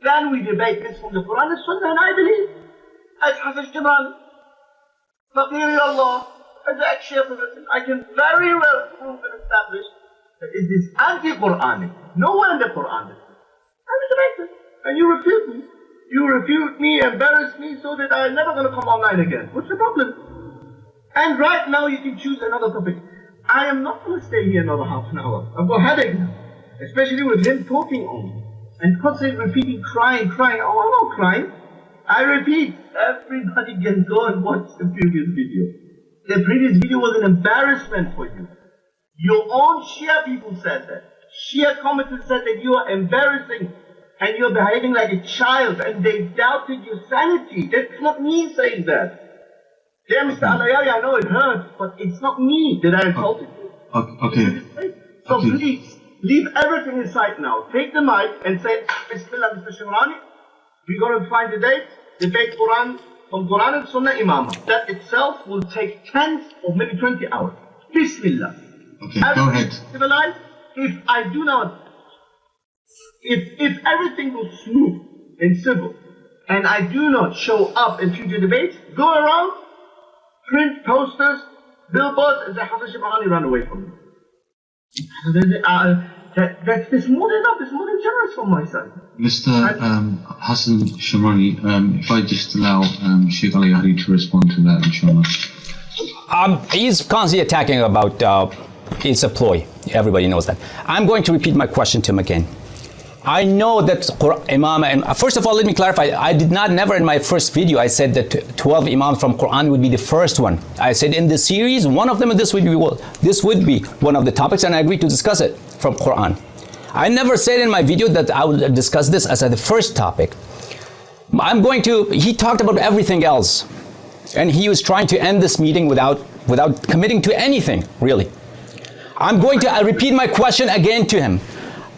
Then we debate this from the Quran and Sunnah, and I believe, as Hassan Shimrani, Faqir Allah, as the ex-Sheikh of Islam, I can very well prove and establish that it is anti-Quranic. Nowhere in the Quran is it. And we debate it. And you refute me. You refute me, embarrass me, so that I'm never going to come online again. What's the problem? And right now you can choose another topic. I am not going to stay here another half an hour. I've got a headache now. Especially with him talking only. And constantly repeating, crying. Oh, I'm not crying. I repeat, everybody can go and watch the previous video. The previous video was an embarrassment for you. Your own Shia people said that. Shia commenters said that you are embarrassing and you're behaving like a child, and they doubted your sanity. That's not me saying that. Dear Mr. Allahyari, I know it hurts, but it's not me that I insulted you. Okay. So please, leave everything in sight now. Take the mic and say, Bismillah, Mr. Shimrani, we're going to find the date, debate Quran, from Quran and Sunnah Imam. That itself will take 10 or maybe 20 hours. Bismillah. Okay, go ahead. Civilized, if I do not, if everything goes smooth and civil, and I do not show up in future debates, go around, print posters, billboards, and say, Hassan Shimrani ran away from me. That's more than enough, it's more than generous from my side. Mr. Hassan Shimrani, if I just allow Sheikh Allahyari to respond to that, inshallah. He's constantly attacking about it's a ploy. Everybody knows that. I'm going to repeat my question to him again. I know that Imam, and first of all, let me clarify, I did not, never in my first video, I said that 12 Imams from Quran would be the first one. I said in the series, one of them, this would be one of the topics, and I agreed to discuss it from Quran. I never said in my video that I would discuss this as the first topic. He talked about everything else, and he was trying to end this meeting without committing to anything, really. I'm going to repeat my question again to him.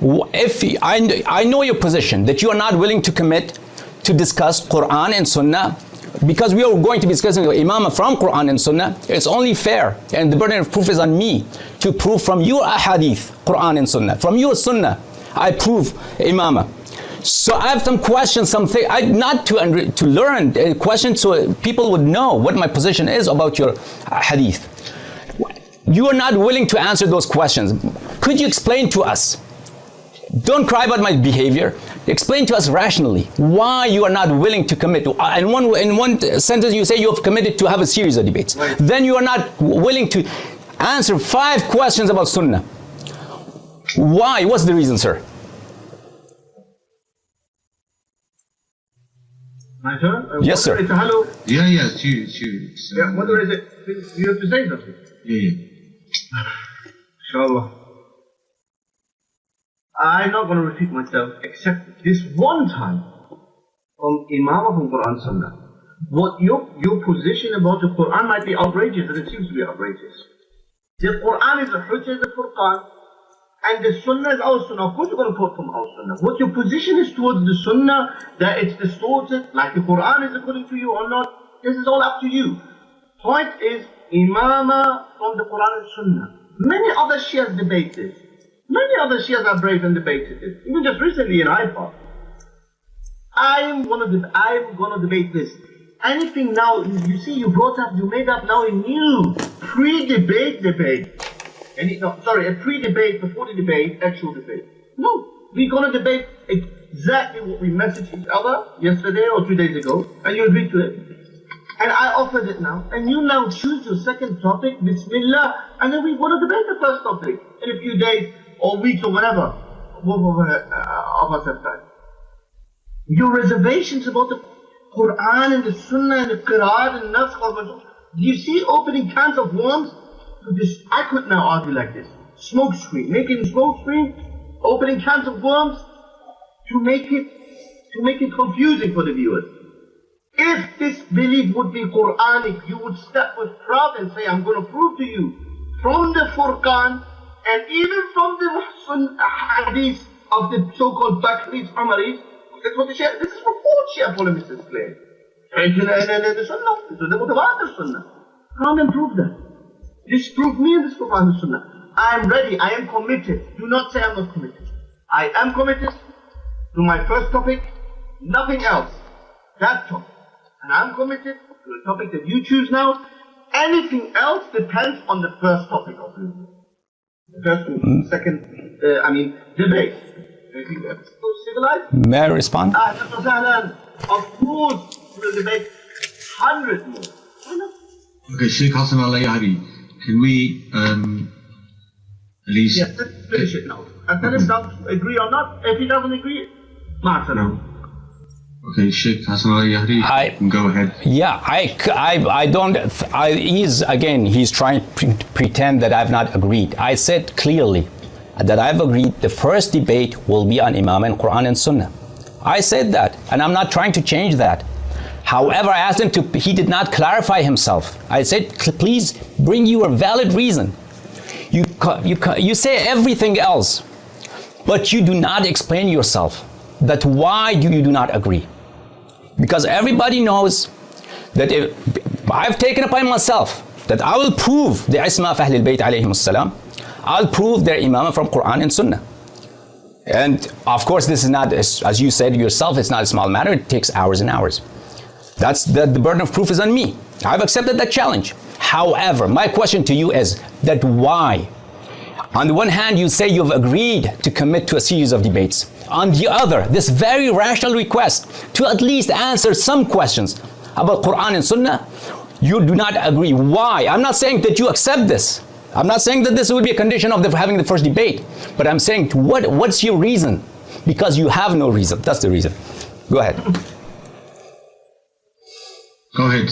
I know your position, that you are not willing to commit to discuss Quran and Sunnah, because we are going to be discussing Imam from Quran and Sunnah. It's only fair, and the burden of proof is on me to prove from your ahadith, Quran and Sunnah. From your Sunnah, I prove Imam. So I have some questions, not to learn questions so people would know what my position is about your hadith. You are not willing to answer those questions. Could you explain to us? Don't cry about my behavior. Explain to us rationally why you are not willing to commit. In one sentence you say you have committed to have a series of debates. Right. Then you are not willing to answer 5 questions about Sunnah. Why? What's the reason, sir? My turn? Yes, sir. Hello? Yeah, it's you. So, yeah, what is it? You have to say something. Yeah. Inshallah. I'm not going to repeat myself except this one time from Imam from Quran Sunnah. What your position about the Quran might be outrageous, and it seems to be outrageous. The Quran is the Hujjah, the Furqan, and the Sunnah is our Sunnah. Of course you're going to quote from our Sunnah. What your position is towards the Sunnah, that it's distorted, like the Quran is according to you or not, this is all up to you. Point is, Imama from the Quran and Sunnah. Many other Shias debate this. Many other Shias are brave and debated this. Even just recently in Haidar. I am going to debate this. Anything now, you see, you made up now a new pre-debate debate. A pre-debate before the debate, actual debate. No, we're going to debate exactly what we messaged each other yesterday or 2 days ago, and you agreed to it. And I offered it now, and you now choose your second topic, Bismillah, and then we want to debate the first topic in a few days or weeks or whatever of us have time. Your reservations about the Quran and the Sunnah and the Qira'at and Naskh, do you see opening cans of worms? I could now argue like this. Smoke screen, making smoke screen, opening cans of worms to make it confusing for the viewers. If this belief would be Quranic, you would step with proud and say, I'm going to prove to you from the Furqan and even from the hadith of the so-called Bakris, Umaris. That's what the Shia, this is what all Shia polemicists claim. The Sunnah, the Mutawatir Sunnah. Come and prove that. Disprove me and disprove Ahlul Sunnah. I am ready, I am committed. Do not say I'm not committed. I am committed to my first topic, nothing else. That topic. And I'm committed to the topic that you choose now. Anything else depends on the first topic of you. The first and second, debate. Anything that's so civilized? May I respond? Of course, we'll debate 100 more. Okay, Sheikh Hassan Allahyari, can we at least... Yes, let's finish it now. And tell him to agree or not. If he doesn't agree, no. Okay, Sheikh Hassan Allahyari, can go ahead. Yeah, he's trying to pretend that I've not agreed. I said clearly that I've agreed the first debate will be on Imam and Quran and Sunnah. I said that, and I'm not trying to change that. However, I asked him he did not clarify himself. I said, please bring you a valid reason. You say everything else, but you do not explain yourself. That why do you do not agree? Because everybody knows that if I've taken upon myself that I will prove the Isma of Ahlul Bayt alayhim as-salam, I'll prove their Imam from Quran and Sunnah. And of course, this is not, as you said yourself, it's not a small matter. It takes hours and hours. The burden of proof is on me. I've accepted that challenge. However, my question to you is that why? On the one hand, you say you've agreed to commit to a series of debates. On the other, this very rational request to at least answer some questions about Quran and Sunnah, you do not agree. Why? I'm not saying that you accept this. I'm not saying that this would be a condition of having the first debate. But I'm saying, what's your reason? Because you have no reason. That's the reason. Go ahead. Go ahead.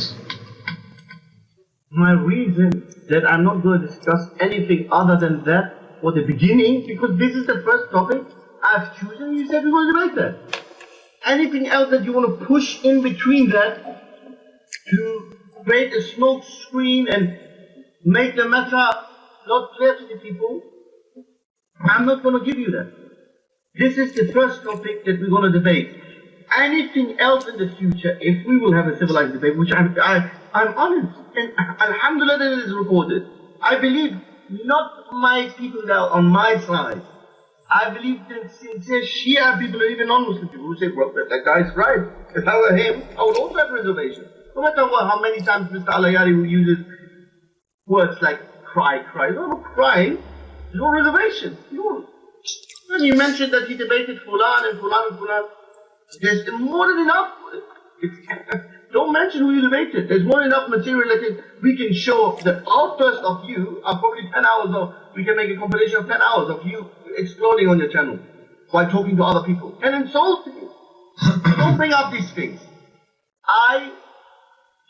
My reason that I'm not going to discuss anything other than that for the beginning, because this is the first topic I've chosen, you said we're going to debate that. Anything else that you want to push in between that to create a smoke screen and make the matter not clear to the people, I'm not going to give you that. This is the first topic that we're going to debate. Anything else in the future, if we will have a civilized debate, which I'm honest, and alhamdulillah that it is recorded. I believe not my people that are on my side. I believe that sincere Shia people and even non-Muslim people who say, well, that guy's right. If I were him, I would also have reservations. No matter how many times Mr. Allahyari uses words like cry. There's no crying, there's no reservation. When you mentioned that he debated Fulan and Fulan and Fulan, there's more than enough. Don't mention who you debated. There's more than enough material that we can show the outburst of you are probably 10 hours of, we can make a compilation of 10 hours of you exploding on your channel while talking to other people and insulting you. Don't bring up these things.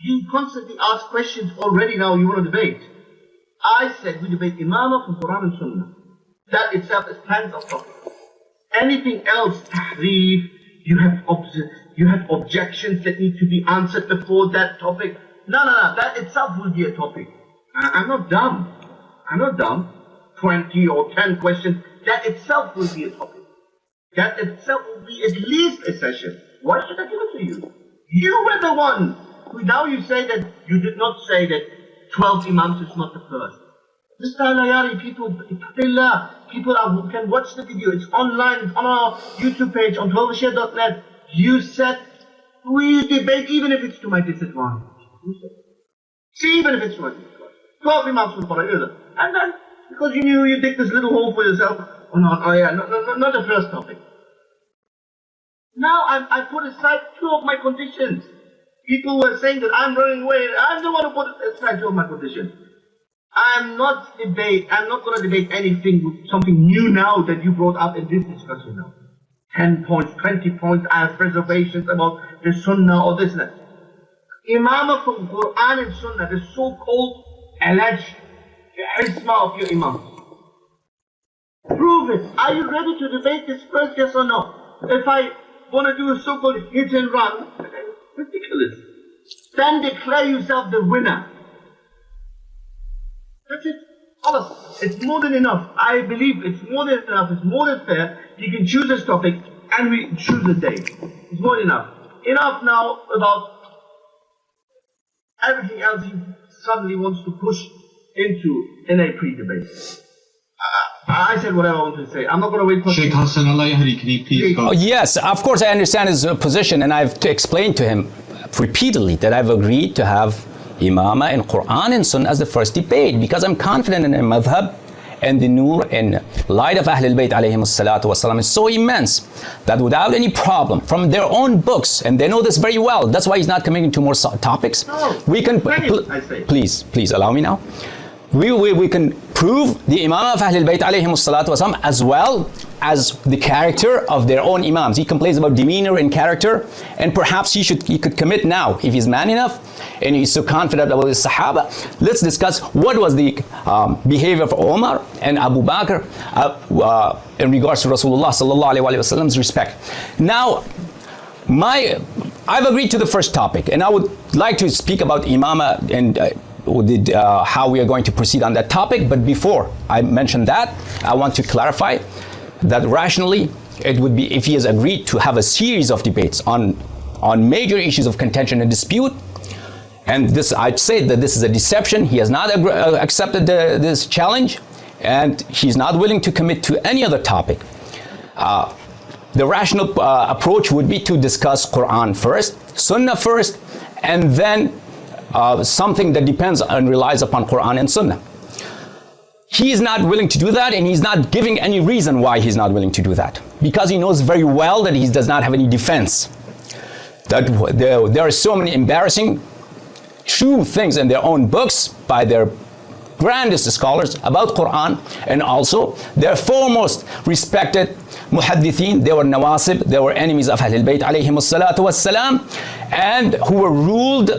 You constantly ask questions already now you want to debate. I said we debate Imamah from Quran and Sunnah. That itself is tens of topics. Anything else, tahrif, you have objections that need to be answered before that topic. No, that itself will be a topic. I'm not dumb. 20 or 10 questions, that itself will be a topic. That itself will be at least a session. Why should I give it to you? You were the one who now you say that you did not say that 12 Imams is not the first. Mr. Allahyari, people can watch the video. It's online, it's on our YouTube page, on 12share.net. You said, we debate even if it's to my disadvantage. See, even if it's to my disadvantage. 12 Imams will follow either. And then, because you knew you dig this little hole for yourself, not the first topic. Now I put aside two of my conditions. People were saying that I'm running away. I'm the one who put aside two of my conditions. I'm not going to debate anything with something new now that you brought up in this discussion now. 10 points, 20 points, I have reservations about the Sunnah or this and that. Imamah from Quran and Sunnah, the so-called alleged isma of your imam. Prove it. Are you ready to debate this first, yes or no? If I want to do a so-called hit and run, ridiculous. Then declare yourself the winner. That's it. It's more than enough. I believe it's more than enough. It's more than fair. You can choose this topic and we choose a day. It's more than enough. Enough now about everything else he suddenly wants to push into in a pre-debate. I said whatever I wanted to say. I'm not going to wait for Sheikh Hassan Allahyari, can you please go? Yes, of course I understand his position, and I've explained to him repeatedly that I've agreed to have Imama in Quran and Sunnah as the first debate, because I'm confident in the madhab, and the nur and light of Ahlul Bayt alayhim salatu wasalam is so immense that without any problem from their own books, and they know this very well, that's why he's not coming into more topics. No, we can please allow me now. We can prove the Imam of Ahlul Bayt alayhim salatu wasalam as well as the character of their own Imams. He complains about demeanor and character, and perhaps he could commit now if he's man enough and he's so confident about his Sahaba. Let's discuss what was the behavior of Omar and Abu Bakr in regards to Rasulullah sallallahu alaihi wasallam's respect. Now, I've agreed to the first topic, and I would like to speak about Imama and how we are going to proceed on that topic. But before I mention that, I want to clarify that rationally it would be if he has agreed to have a series of debates on major issues of contention and dispute. And this, I'd say that this is a deception. He has not accepted this challenge, and he's not willing to commit to any other topic. The rational approach would be to discuss Quran first, Sunnah first, and then something that depends and relies upon Quran and Sunnah. He is not willing to do that, and he's not giving any reason why he's not willing to do that, because he knows very well that he does not have any defense. That there are so many embarrassing true things in their own books by their grandest scholars about Quran, and also their foremost respected muhaddithin. They were nawasib, they were enemies of Ahlul Bayt alayhim salatu wassalam, and who were ruled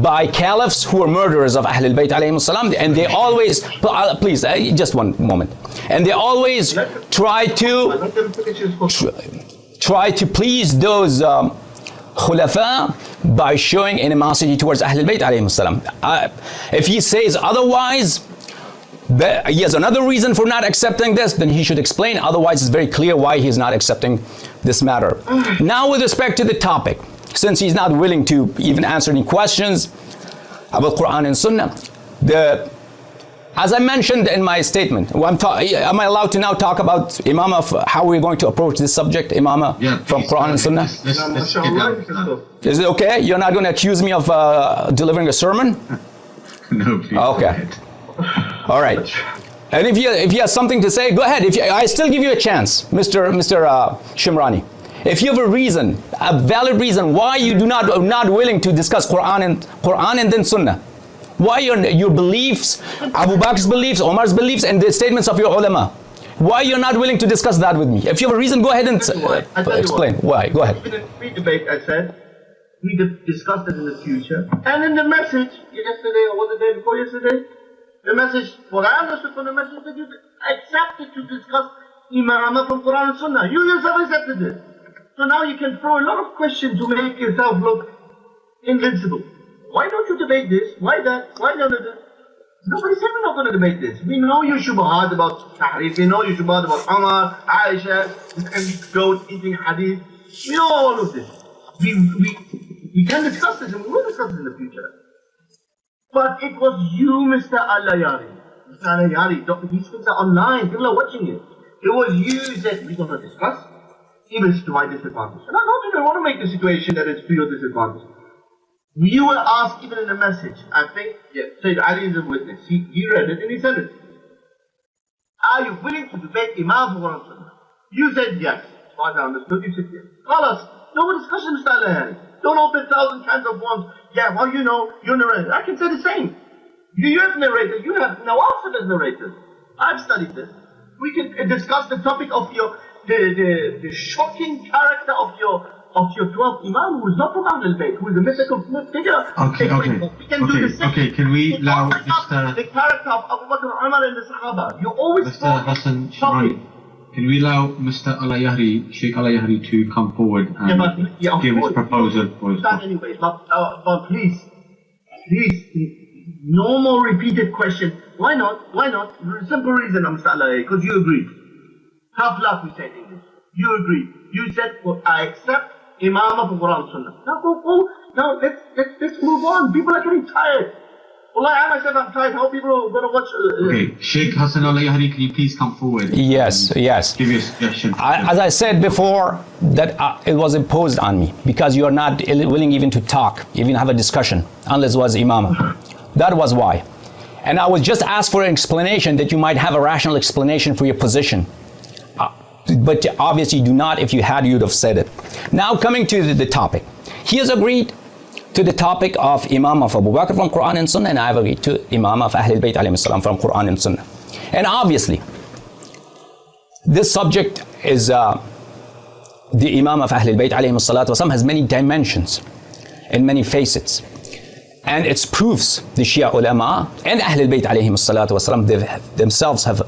by caliphs who were murderers of Ahlul Bayt alayhim salam, and they always, please, just one moment, and they always try to please those khulafa by showing animosity towards Ahlul Bayt alayhim salam. If he says otherwise, he has another reason for not accepting this, then he should explain. Otherwise, it's very clear why he is not accepting this matter. Now, with respect to the topic, since he's not willing to even answer any questions about Quran and Sunnah, as I mentioned in my statement, am I allowed to now talk about Imama, how we're going to approach this subject, Imama, from Quran and Sunnah? Is it okay? You're not going to accuse me of delivering a sermon? No, please. Okay. All right. And if you have something to say, go ahead. I still give you a chance, Mr. Shimrani. If you have a reason, a valid reason why you are not willing to discuss Quran and then Sunnah, why your beliefs, Abu Bakr's beliefs, Omar's beliefs, and the statements of your ulama, why you're not willing to discuss that with me? If you have a reason, go ahead and explain. Why? Go ahead. In a pre-debate, I said, we discussed it in the future. And in the message, yesterday or the day before yesterday, the message, what I understood from the message, that you accepted to discuss Imama from Quran and Sunnah. You yourself accepted it. So now you can throw a lot of questions to make yourself look invincible. Why don't you debate this? Why that? Why none of this? Nobody said we're not going to debate this. We know your shubhat about Tahrif. We know your shubhat about Umar, Aisha, and goat eating hadith. We know all of this. We can discuss this, and we will discuss it in the future. But it was you, Mr. Allahyari. Mr. Allahyari, these things are online. People are watching it. It was you who said we're going to discuss. Even to my disadvantage. And I don't want to make the situation that it's to your disadvantage. You were asked even in the message, I think, Sayyid Ali is a witness. He read it and he said it. Are you willing to debate Imam for Quran Sunnah? You said yes. As far as I understood, you said yes. Call us. No more discussion, Mr. Allahyari. Don't open 1,000 cans of worms. Yeah, well, you know, you're narrator. I can say the same. You have narrators. You have Nawasib as narrators. I've studied this. We can discuss the topic of your the shocking character of your of your 12th Imam who is not from Ahlul Bayt, who is a mythical figure. Okay. We can do the same. Okay, can we allow Mr. The character of Abu Bakr, Umar and the Sahaba. You always Mr. Hassan Shimrani, can we allow Mr. Allahyari, Sheikh Allahyari to come forward and give his proposal for his that anyway, but please, no more repeated question. Why not? Simple reason, Mr. Allahyari, because you agreed. Tough luck, we said in English. You agreed. You said, well, I accept Imam of the Quran Sunnah. Now let's move on. People are getting tired. Well, I myself am tired. How people are going to watch... Okay, Sheikh Hassan Allahyari, can you please come forward? Yes. Give your suggestion. As I said before, that it was imposed on me because you are not willing even to talk, even have a discussion, unless it was Imam. That was why. And I was just asked for an explanation that you might have a rational explanation for your position. But obviously you do not. If you had, you'd have said it. Now coming to the topic. He has agreed to the topic of Imam of Abu Bakr from Quran and Sunnah, and I have agreed to Imam of Ahlul Bayt alayhi salam from Quran and Sunnah. And obviously, this subject is the Imam of Ahlul Bayt alayhi salatu wasalam has many dimensions and many facets. And its proofs, the Shia ulama and Ahlul Bayt alayhi salatu wasalam themselves have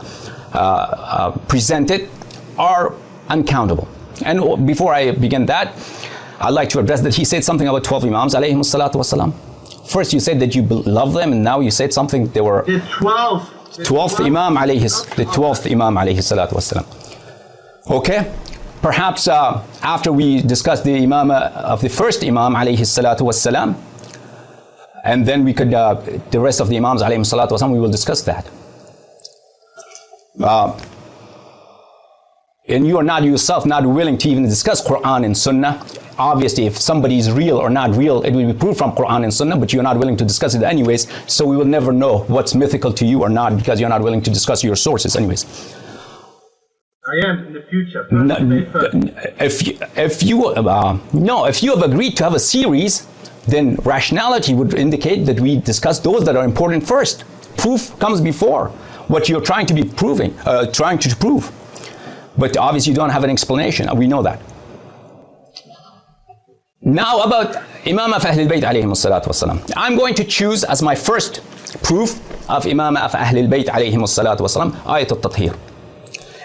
presented, are uncountable. And before I begin that, I'd like to address that he said something about 12 Imams alayhi salatu wasalam. First you said that you love them, and now you said something they were... The 12th Imam alayhi salatu wasalam. Okay? Perhaps after we discuss the Imam of the first Imam alayhi salatu wasalam, and then we could, the rest of the Imams alayhi salatu wasalam, we will discuss that. And you are not yourself not willing to even discuss Quran and Sunnah. Obviously, if somebody is real or not real, it will be proved from Quran and Sunnah, but you're not willing to discuss it anyways, so we will never know what's mythical to you or not, because you're not willing to discuss your sources anyways. I am in the future. If you have agreed to have a series, then rationality would indicate that we discuss those that are important first. Proof comes before what you're trying to be proving, trying to prove. But obviously you don't have an explanation, we know that. Now about Imam of Ahlul Bayt alayhi salatu wasalam. I'm going to choose as my first proof of Imam of Ahlul Bayt alayhi salatu wasalam, Ayat al-Tathir.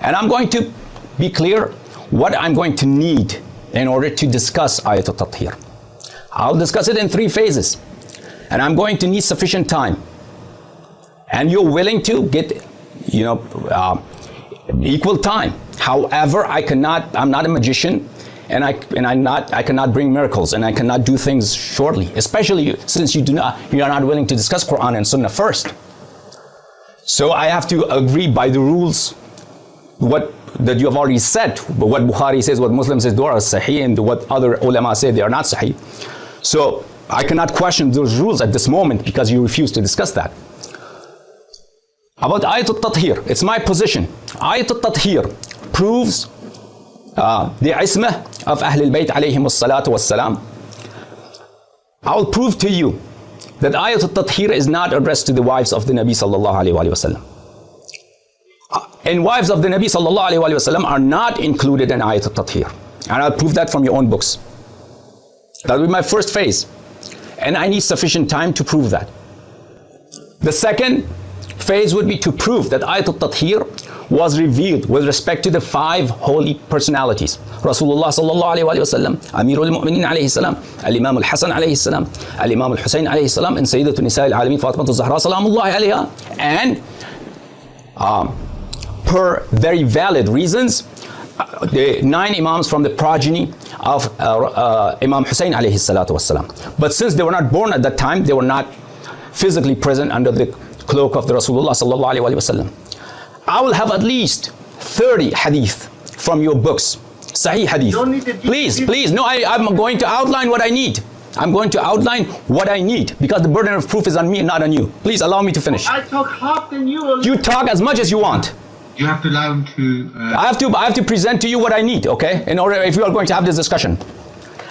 And I'm going to be clear what I'm going to need in order to discuss Ayat al-Tathir. I'll discuss it in 3 phases. And I'm going to need sufficient time. And you're willing to get, equal time. However, I'm not a magician, and I cannot bring miracles, and I cannot do things shortly, especially since you are not willing to discuss Quran and Sunnah first. So I have to agree by the rules that you have already said, what Bukhari says, what Muslim says, they are sahih, and what other ulama say, they are not sahih. So I cannot question those rules at this moment because you refuse to discuss that. About Ayat al-Tathir, it's my position. Ayat al-Tathir proves the ismah of Ahlul Bayt alayhim as-salatu was-salam. I'll prove to you that Ayat al-Tathir is not addressed to the wives of the Nabi sallallahu alayhi wa sallam. And wives of the Nabi sallallahu alayhi wa sallam are not included in Ayat al-Tathir. And I'll prove that from your own books. That will be my first phase. And I need sufficient time to prove that. The second phase would be to prove that Ayat al-Tathir was revealed with respect to the 5 holy personalities. Rasulullah sallallahu alayhi wa sallam, Amirul Mu'minin alayhi salam, Al-Imam al-Hassan alayhi salam, Al-Imam al-Husayn alayhi salam, and Sayyidatun Nisa al-Alamin Fatimah al-Zahra salamullahi alayha. And per very valid reasons, the 9 Imams from the progeny of Imam Hussein alayhi salatu wasalam. But since they were not born at that time, they were not physically present under the cloak of the Rasulullah sallallahu alayhi wa sallam. I will have at least 30 hadith from your books, Sahih hadith. Please, no, I'm going to outline what I need. I'm going to outline what I need because the burden of proof is on me and not on you. Please allow me to finish. I talk half than you. You talk as much as you want. You have to allow him to... I have to present to you what I need, okay? In order, if you are going to have this discussion.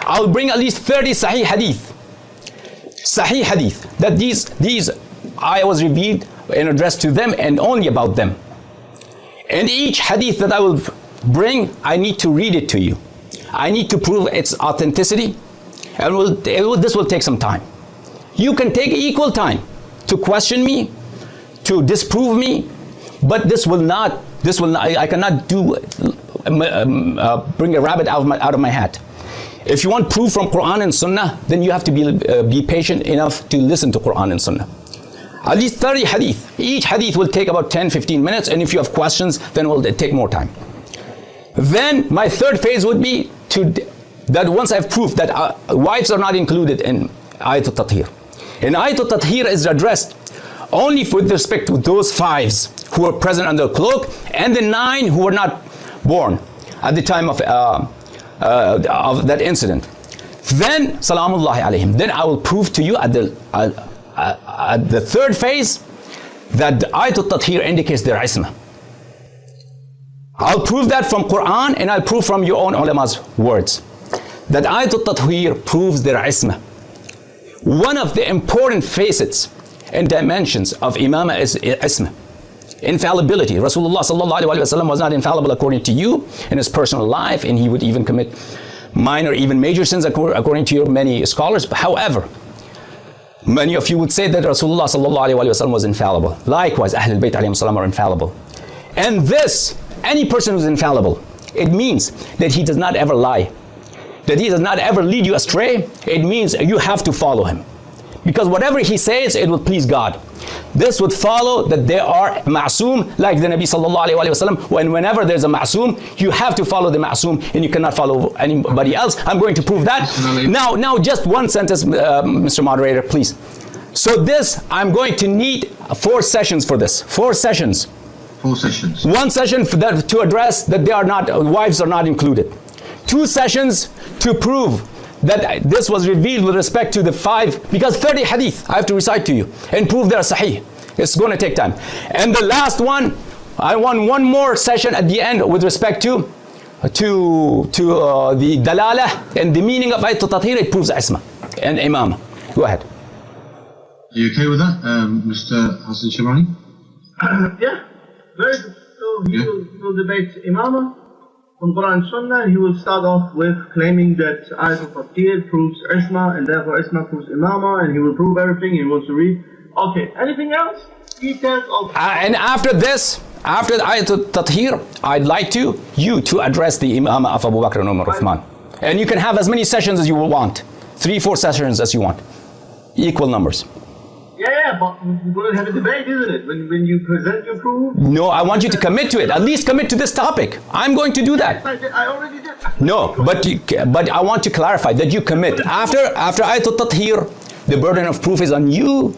I'll bring at least 30 Sahih hadith. Sahih hadith. That these I was revealed and addressed to them and only about them. And each hadith that I will bring, I need to read it to you. I need to prove its authenticity, and this will take some time. You can take equal time to question me, to disprove me, but this will not, I cannot bring a rabbit out of my hat. If you want proof from Quran and Sunnah, then you have to be patient enough to listen to Quran and Sunnah. At least 30 hadith. Each hadith will take about 10-15 minutes, and if you have questions, then it will take more time. Then my third phase would be that once I've proved that wives are not included in Ayat al-Tathir. And Ayat al-Tathir is addressed only with respect to those 5s who were present under the cloak, and the 9 who were not born at the time of that incident. Then, salamullahi alayhim, then I will prove to you at the third phase that the Ayat al-Tathir indicates their ismah. I'll prove that from Quran, and I'll prove from your own ulama's words that Ayat al-Tathir proves their ismah. One of the important facets and dimensions of imamah is ismah, infallibility. Rasulullah sallallahu alaihi wasallam was not infallible according to you in his personal life, and he would even commit minor, even major sins according to your many scholars. However, many of you would say that Rasulullah sallallahu alaihi wasallam was infallible. Likewise, Ahlul Bayt alayhim salam are infallible. And this, any person who's infallible, it means that he does not ever lie, that he does not ever lead you astray. It means you have to follow him, because whatever he says, it will please God. This would follow that they are ma'soom, like the Nabi sallallahu alaihi wasallam. Whenever there's a ma'soom, you have to follow the ma'soom, and you cannot follow anybody else. I'm going to prove that. Now, just one sentence, Mr. Moderator, please. So this, I'm going to need 4 sessions for this. 4 sessions. 4 sessions. 1 session to address that they are not, wives are not included. 2 sessions to prove that this was revealed with respect to the 5, because 30 hadith I have to recite to you and prove they're sahih. It's going to take time. And the last one, I want 1 more session at the end with respect to the dalala and the meaning of Ayat al-Tathir. It proves isma and imam. Go ahead. Are you okay with that, Mr. Hassan Shimrani? Yeah, very good. So he will debate imamah on Quran and Sunnah. He will start off with claiming that Ayat al-Tathir proves isma, and therefore isma proves imamah, and he will prove everything he wants to read. Okay, anything else? Details of... and after this, after the Ayat al-Tathir, I'd like you to address the imamah of Abu Bakr and Umar Uthman. And you can have as many sessions as you want. 3-4 sessions as you want. Equal numbers. Yeah, but we're going to have a debate, isn't it? When you present your proof? No, I want you to commit to it. At least commit to this topic. I'm going to do that. I already did. No, but I want to clarify that you commit. After Ayat al-Tathir, the burden of proof is on you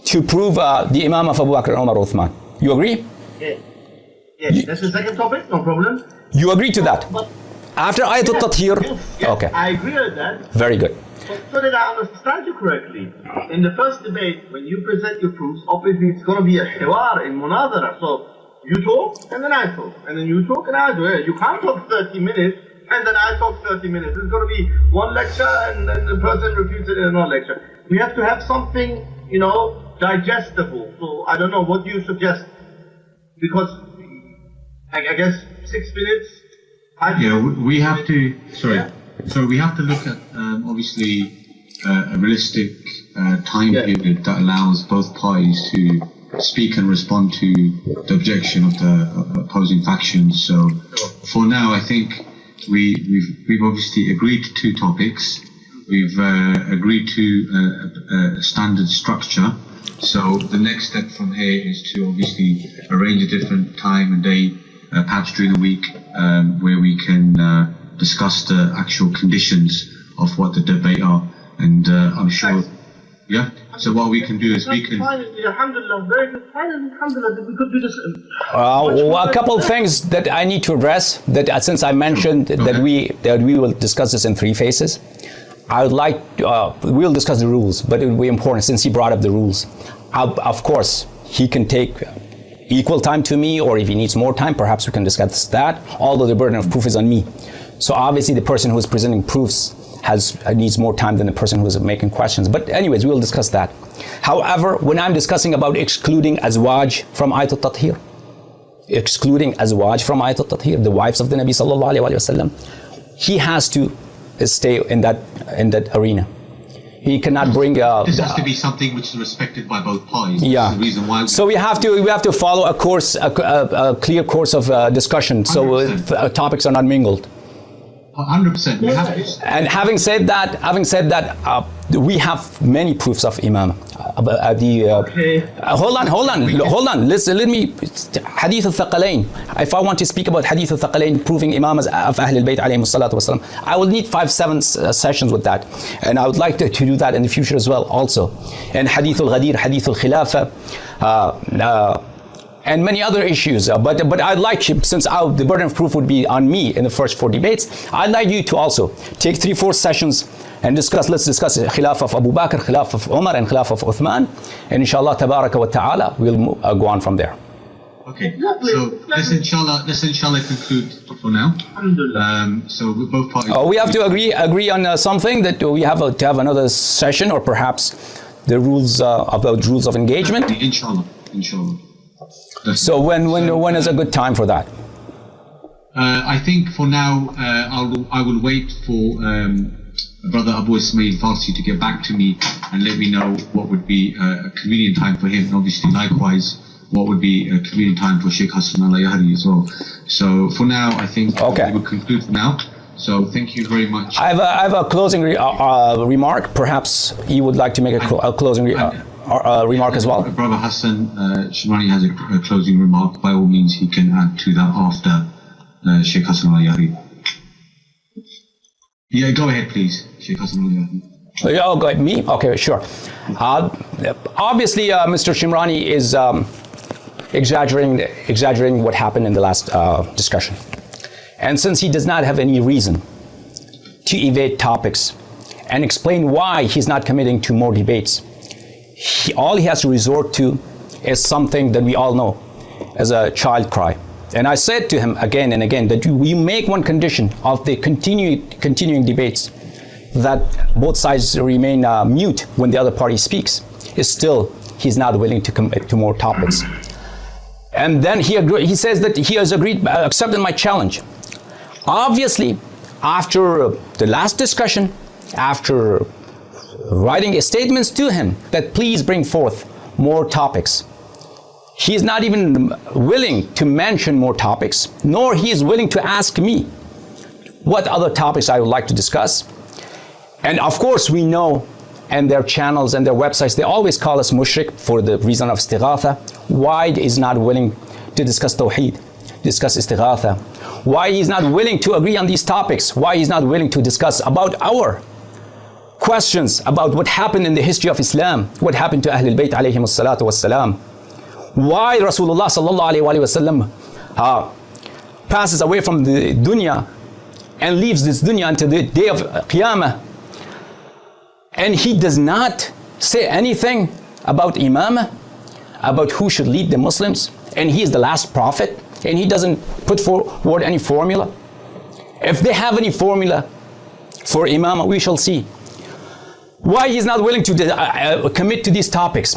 to prove the Imam of Abu Bakr and Umar Uthman. You agree? Yeah. Yes, that's the second topic, no problem. You agree to that? But after Ayat al-Tathir? Yes, okay. I agree with that. Very good. So that I understand you correctly, in the first debate, when you present your proofs, obviously it's going to be a hiwar, in munadara. So you talk, and then I talk, and then you talk, and I do it. You can't talk 30 minutes, and then I talk 30 minutes. It's going to be one lecture, and then the person refutes it in another lecture. We have to have something, digestible. So I don't know, what do you suggest? Because I guess 6 minutes. We have to. Sorry. Yeah. So we have to look at obviously a realistic time period that allows both parties to speak and respond to the objection of the opposing factions. So for now, I think we've obviously agreed to 2 topics. We've agreed to a standard structure. So the next step from here is to obviously arrange a different time and day, perhaps during the week, where we can discuss the actual conditions of what the debate are, and I'm sure, so what we can do is we can... Alhamdulillah, very good. Alhamdulillah, we could do this. A couple of things that I need to address, that since I mentioned that we will discuss this in 3 phases. I would like, we'll discuss the rules, but it will be important since he brought up the rules. Of course, he can take equal time to me, or if he needs more time, perhaps we can discuss that, although the burden of proof is on me. So obviously the person who is presenting proofs needs more time than the person who is making questions. But anyways, we'll discuss that. However, when I'm discussing about excluding azwaj from Ayat al-Tathir, the wives of the Nabi sallallahu alaihi wasallam, he has to stay in that arena. He cannot bring. This has to be something which is respected by both parties. Yeah. That's the reason why. So we have to follow a course, a clear course of discussion. So topics are not mingled. 100%. We have to. And having said that, we have many proofs of Imam. Hold on. Listen, let me. Hadith al-Thaqalain. If I want to speak about Hadith al-Thaqalain proving Imam of Ahl al-Bayt alayhi salatu wasalam, I will need 5-7 sessions with that. And I would like to do that in the future as well also. And Hadith al-Ghadir, Hadith al-Khilafa, and many other issues. But I'd like, since the burden of proof would be on me in the first 4 debates, I'd like you to also take 3-4 sessions and let's discuss Khilaf of Abu Bakr, Khilaf of Umar, and Khilaf of Uthman. And inshallah, tabaraka wa ta'ala, we'll go on from there. Okay, so let's inshallah conclude for now. So with both parties. We have to agree on something, that we have to have another session, or perhaps the rules about rules of engagement. Inshallah. So when is a good time for that? I think for now I will wait for Brother Abu Ismail Farsi to get back to me and let me know what would be a convenient time for him, and obviously likewise what would be a convenient time for Sheikh Hassan Allahyari as well. So for now, I think we will conclude for now. So thank you very much. I have a closing remark. Perhaps you would like to make a closing remark as well. Brother Hassan Shimrani has a closing remark. By all means, he can add to that after Sheikh Hassan Allahyari. Yeah, go ahead, please, Sheikh Hassan Allahyari. Oh, go ahead. Me? Okay, sure. Obviously, Mr. Shimrani is exaggerating what happened in the last discussion. And since he does not have any reason to evade topics and explain why he's not committing to more debates, all he has to resort to is something that we all know as a child cry. And I said to him again and again that we make one condition of the continuing debates, that both sides remain mute when the other party speaks. Still, he's not willing to commit to more topics. And then he says that he has accepted my challenge. Obviously, after the last discussion, after writing statements to him that please bring forth more topics, he is not even willing to mention more topics, nor he is willing to ask me what other topics I would like to discuss. And of course we know, and their channels and their websites, they always call us mushrik for the reason of istighatha. Why he is not willing to discuss tawheed, discuss istighatha? Why he is not willing to agree on these topics? Why he is not willing to discuss about our questions about what happened in the history of Islam, what happened to Ahl al-Bayt alayhim as-salatu was-salam? Why Rasulullah sallallahu alayhi wa sallam passes away from the dunya and leaves this dunya until the day of Qiyamah, and he does not say anything about imamah, about who should lead the Muslims, and he is the last prophet, and he doesn't put forward any formula. If they have any formula for imamah, we shall see. Why he's not willing to commit to these topics?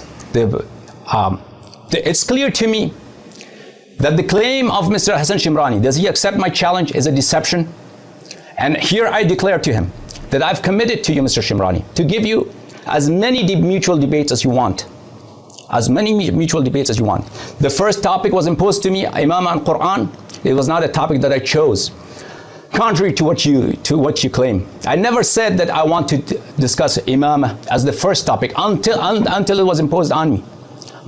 It's clear to me that the claim of Mr. Hassan Shimrani, does he accept my challenge, is a deception. And here I declare to him that I've committed to you, Mr. Shimrani, to give you as many mutual debates as you want. As many mutual debates as you want. The first topic was imposed to me, Imam and Quran. It was not a topic that I chose, contrary to what you claim. I never said that I want to discuss Imam as the first topic until it was imposed on me.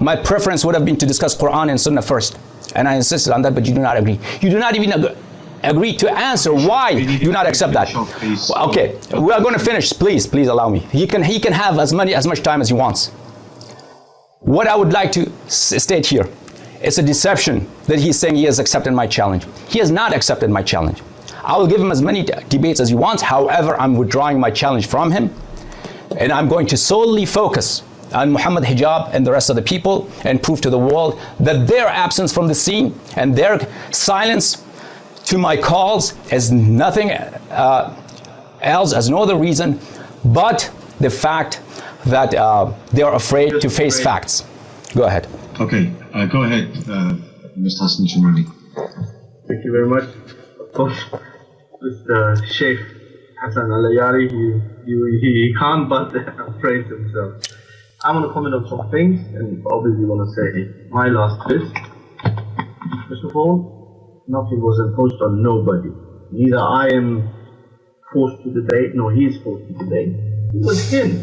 My preference would have been to discuss Quran and Sunnah first, and I insisted on that, but you do not agree. You do not even agree to answer why you do not accept that. Okay, we are going to finish. Please allow me. He can have as much time as he wants. What I would like to state here, it's a deception that he's saying he has accepted my challenge. He has not accepted my challenge. I will give him as many debates as he wants. However, I'm withdrawing my challenge from him, and I'm going to solely focus on Muhammad Hijab and the rest of the people, and prove to the world that their absence from the scene and their silence to my calls is nothing else, as no other reason but the fact that they are afraid to face facts. Go ahead. Okay, go ahead, Mr. Hassan Shimrani. Thank you very much. Of course, Mr. Sheikh Hassan Allahyari, he can't but praise himself. I'm going to comment on some things and obviously want to say my last bit. First of all, nothing was imposed on nobody. Neither I am forced to debate, nor he is forced to debate. It was him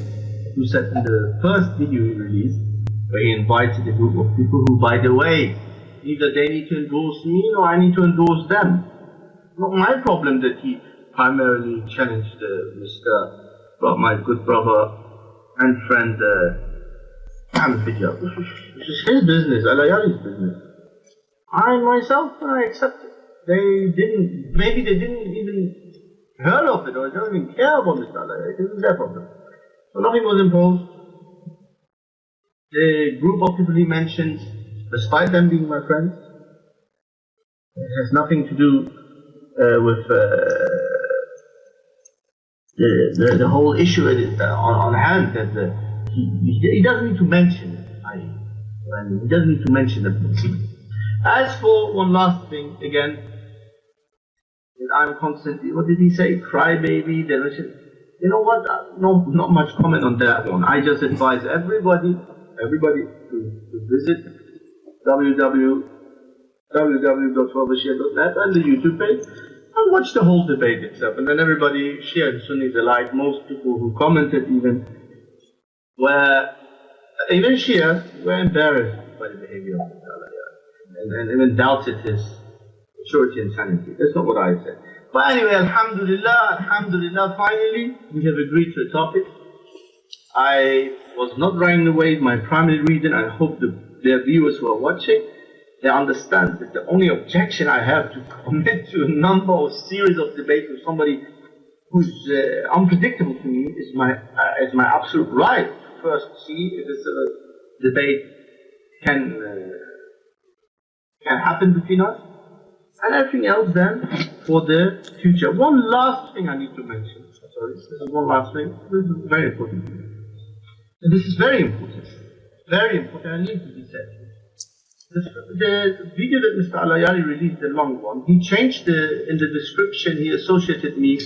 who said in the first video he released, where he invited a group of people who, by the way, either they need to endorse me or I need to endorse them. Not my problem that he primarily challenged my good brother and friend video. This is his business, Allahyari's business. I myself, I accept it. Maybe they didn't even heard of it or they don't even care about Mr. Allahyari. It isn't their problem. So nothing was imposed. The group of people he mentioned, despite them being my friends, it has nothing to do with the whole issue on hand. That he doesn't need to mention it. He doesn't need to mention it. As for one last thing, again, I'm constantly, what did he say? Crybaby, you know what? Not much comment on that one. I just advise everybody to visit www.shia.net and the YouTube page and watch the whole debate itself. And then everybody, Shia and Sunnis alike, most people who commented even Shia were embarrassed by the behavior of Mr. Allahyari and even doubted his maturity and sanity. That's not what I said. But anyway, alhamdulillah, finally we have agreed to a topic. I was not running away with my primary reason. I hope their viewers who are watching, they understand that the only objection I have to commit to a number or series of debates with somebody who's unpredictable to me is my absolute right to first see if this debate can happen between us, and everything else then for the future. One last thing I need to mention. Sorry, this is one last thing. This is very important. And this is very important. Very important and needs to be said. The video that Mr. Allahyari released, the long one, he changed in the description, he associated me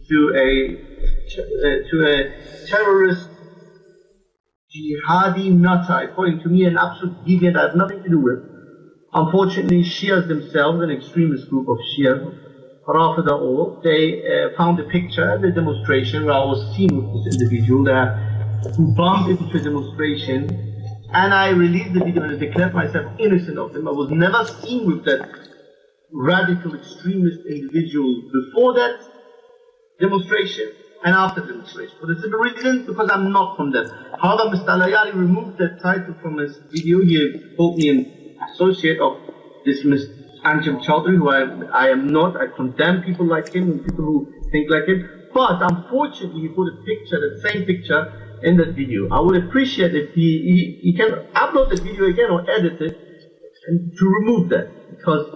to a terrorist jihadi nutter, according to me an absolute deviant I have nothing to do with. Unfortunately, Shias themselves, an extremist group of Shia, Rafida all, they found a picture at the demonstration where I was seen with this individual who bumped into a demonstration, and I released the video and declared myself innocent of him. I was never seen with that radical extremist individual before that demonstration and after the demonstration. For the simple reason, because I'm not from that. However, Mr. Allahyari removed that title from his video. He called me an associate of this Mr. Anjem Chaudhry, who I am not. I condemn people like him and people who think like him. But unfortunately, he put a picture, the same picture, in that video. I would appreciate if he can upload the video again or edit it and to remove that, because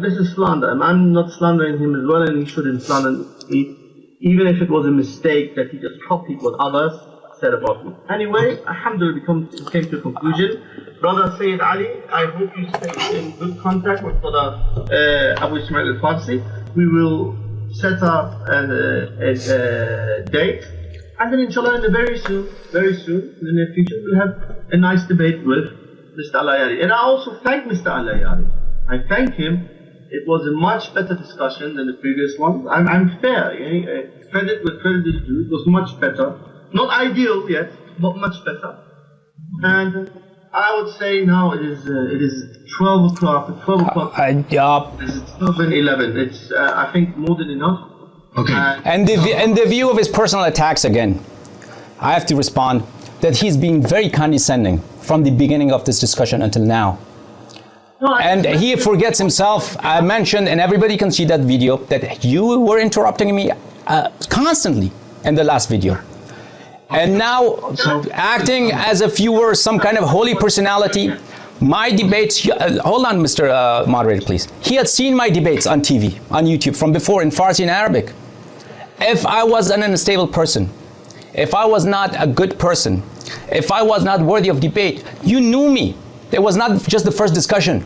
this is slander, and I'm not slandering him as well, and he shouldn't slander me, even if it was a mistake that he just copied what others said about me. Anyway, alhamdulillah, we came to a conclusion. Brother Sayyid Ali, I hope you stay in good contact with Brother Abu Ismail al-Farsi. We will set up a date, and then inshallah very soon, in the near future, we'll have a nice debate with Mr. Allahyari. And I also thank Mr. Allahyari. I thank him. It was a much better discussion than the previous one. I'm fair. Credit where credit is due. It was much better. Not ideal yet, but much better. And I would say now it is 12 o'clock. 12 o'clock. It's 12 and 11. It's I think more than enough. Okay. And the view of his personal attacks again, I have to respond that he's been very condescending from the beginning of this discussion until now. No, and he forgets himself. I mentioned, and everybody can see that video, that you were interrupting me constantly in the last video. And now acting as if you were some kind of holy personality. My debates, hold on, Mr. Moderator, please. He had seen my debates on TV, on YouTube from before in Farsi and Arabic. If I was an unstable person, if I was not a good person, if I was not worthy of debate, you knew me. It was not just the first discussion.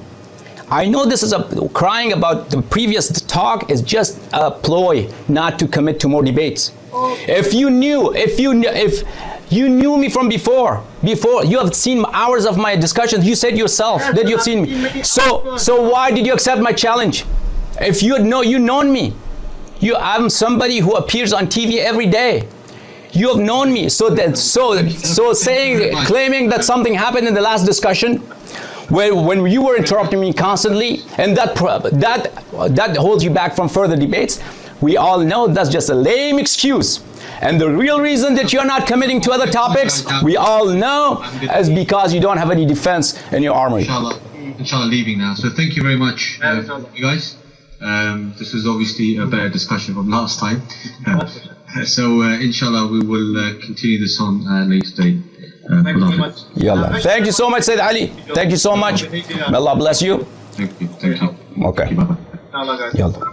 I know this is crying about the previous talk is just a ploy not to commit to more debates. If you knew me from before you have seen hours of my discussions. You said yourself that you have seen me. So why did you accept my challenge? If you had known me, I'm somebody who appears on TV every day. You have known me. Claiming that something happened in the last discussion, when you were interrupting me constantly, and that holds you back from further debates. We all know that's just a lame excuse. And the real reason that you're not committing to other topics, we all know, is because you don't have any defense in your armory. Inshallah leaving now. So thank you very much, you guys. This was obviously a better discussion from last time. So inshallah we will continue this on later today. Thank you so much. Yalla. Thank you so much, Sayyid Ali. Thank you so much. May Allah bless you. Thank you. Okay. Inshallah, guys. Yalla.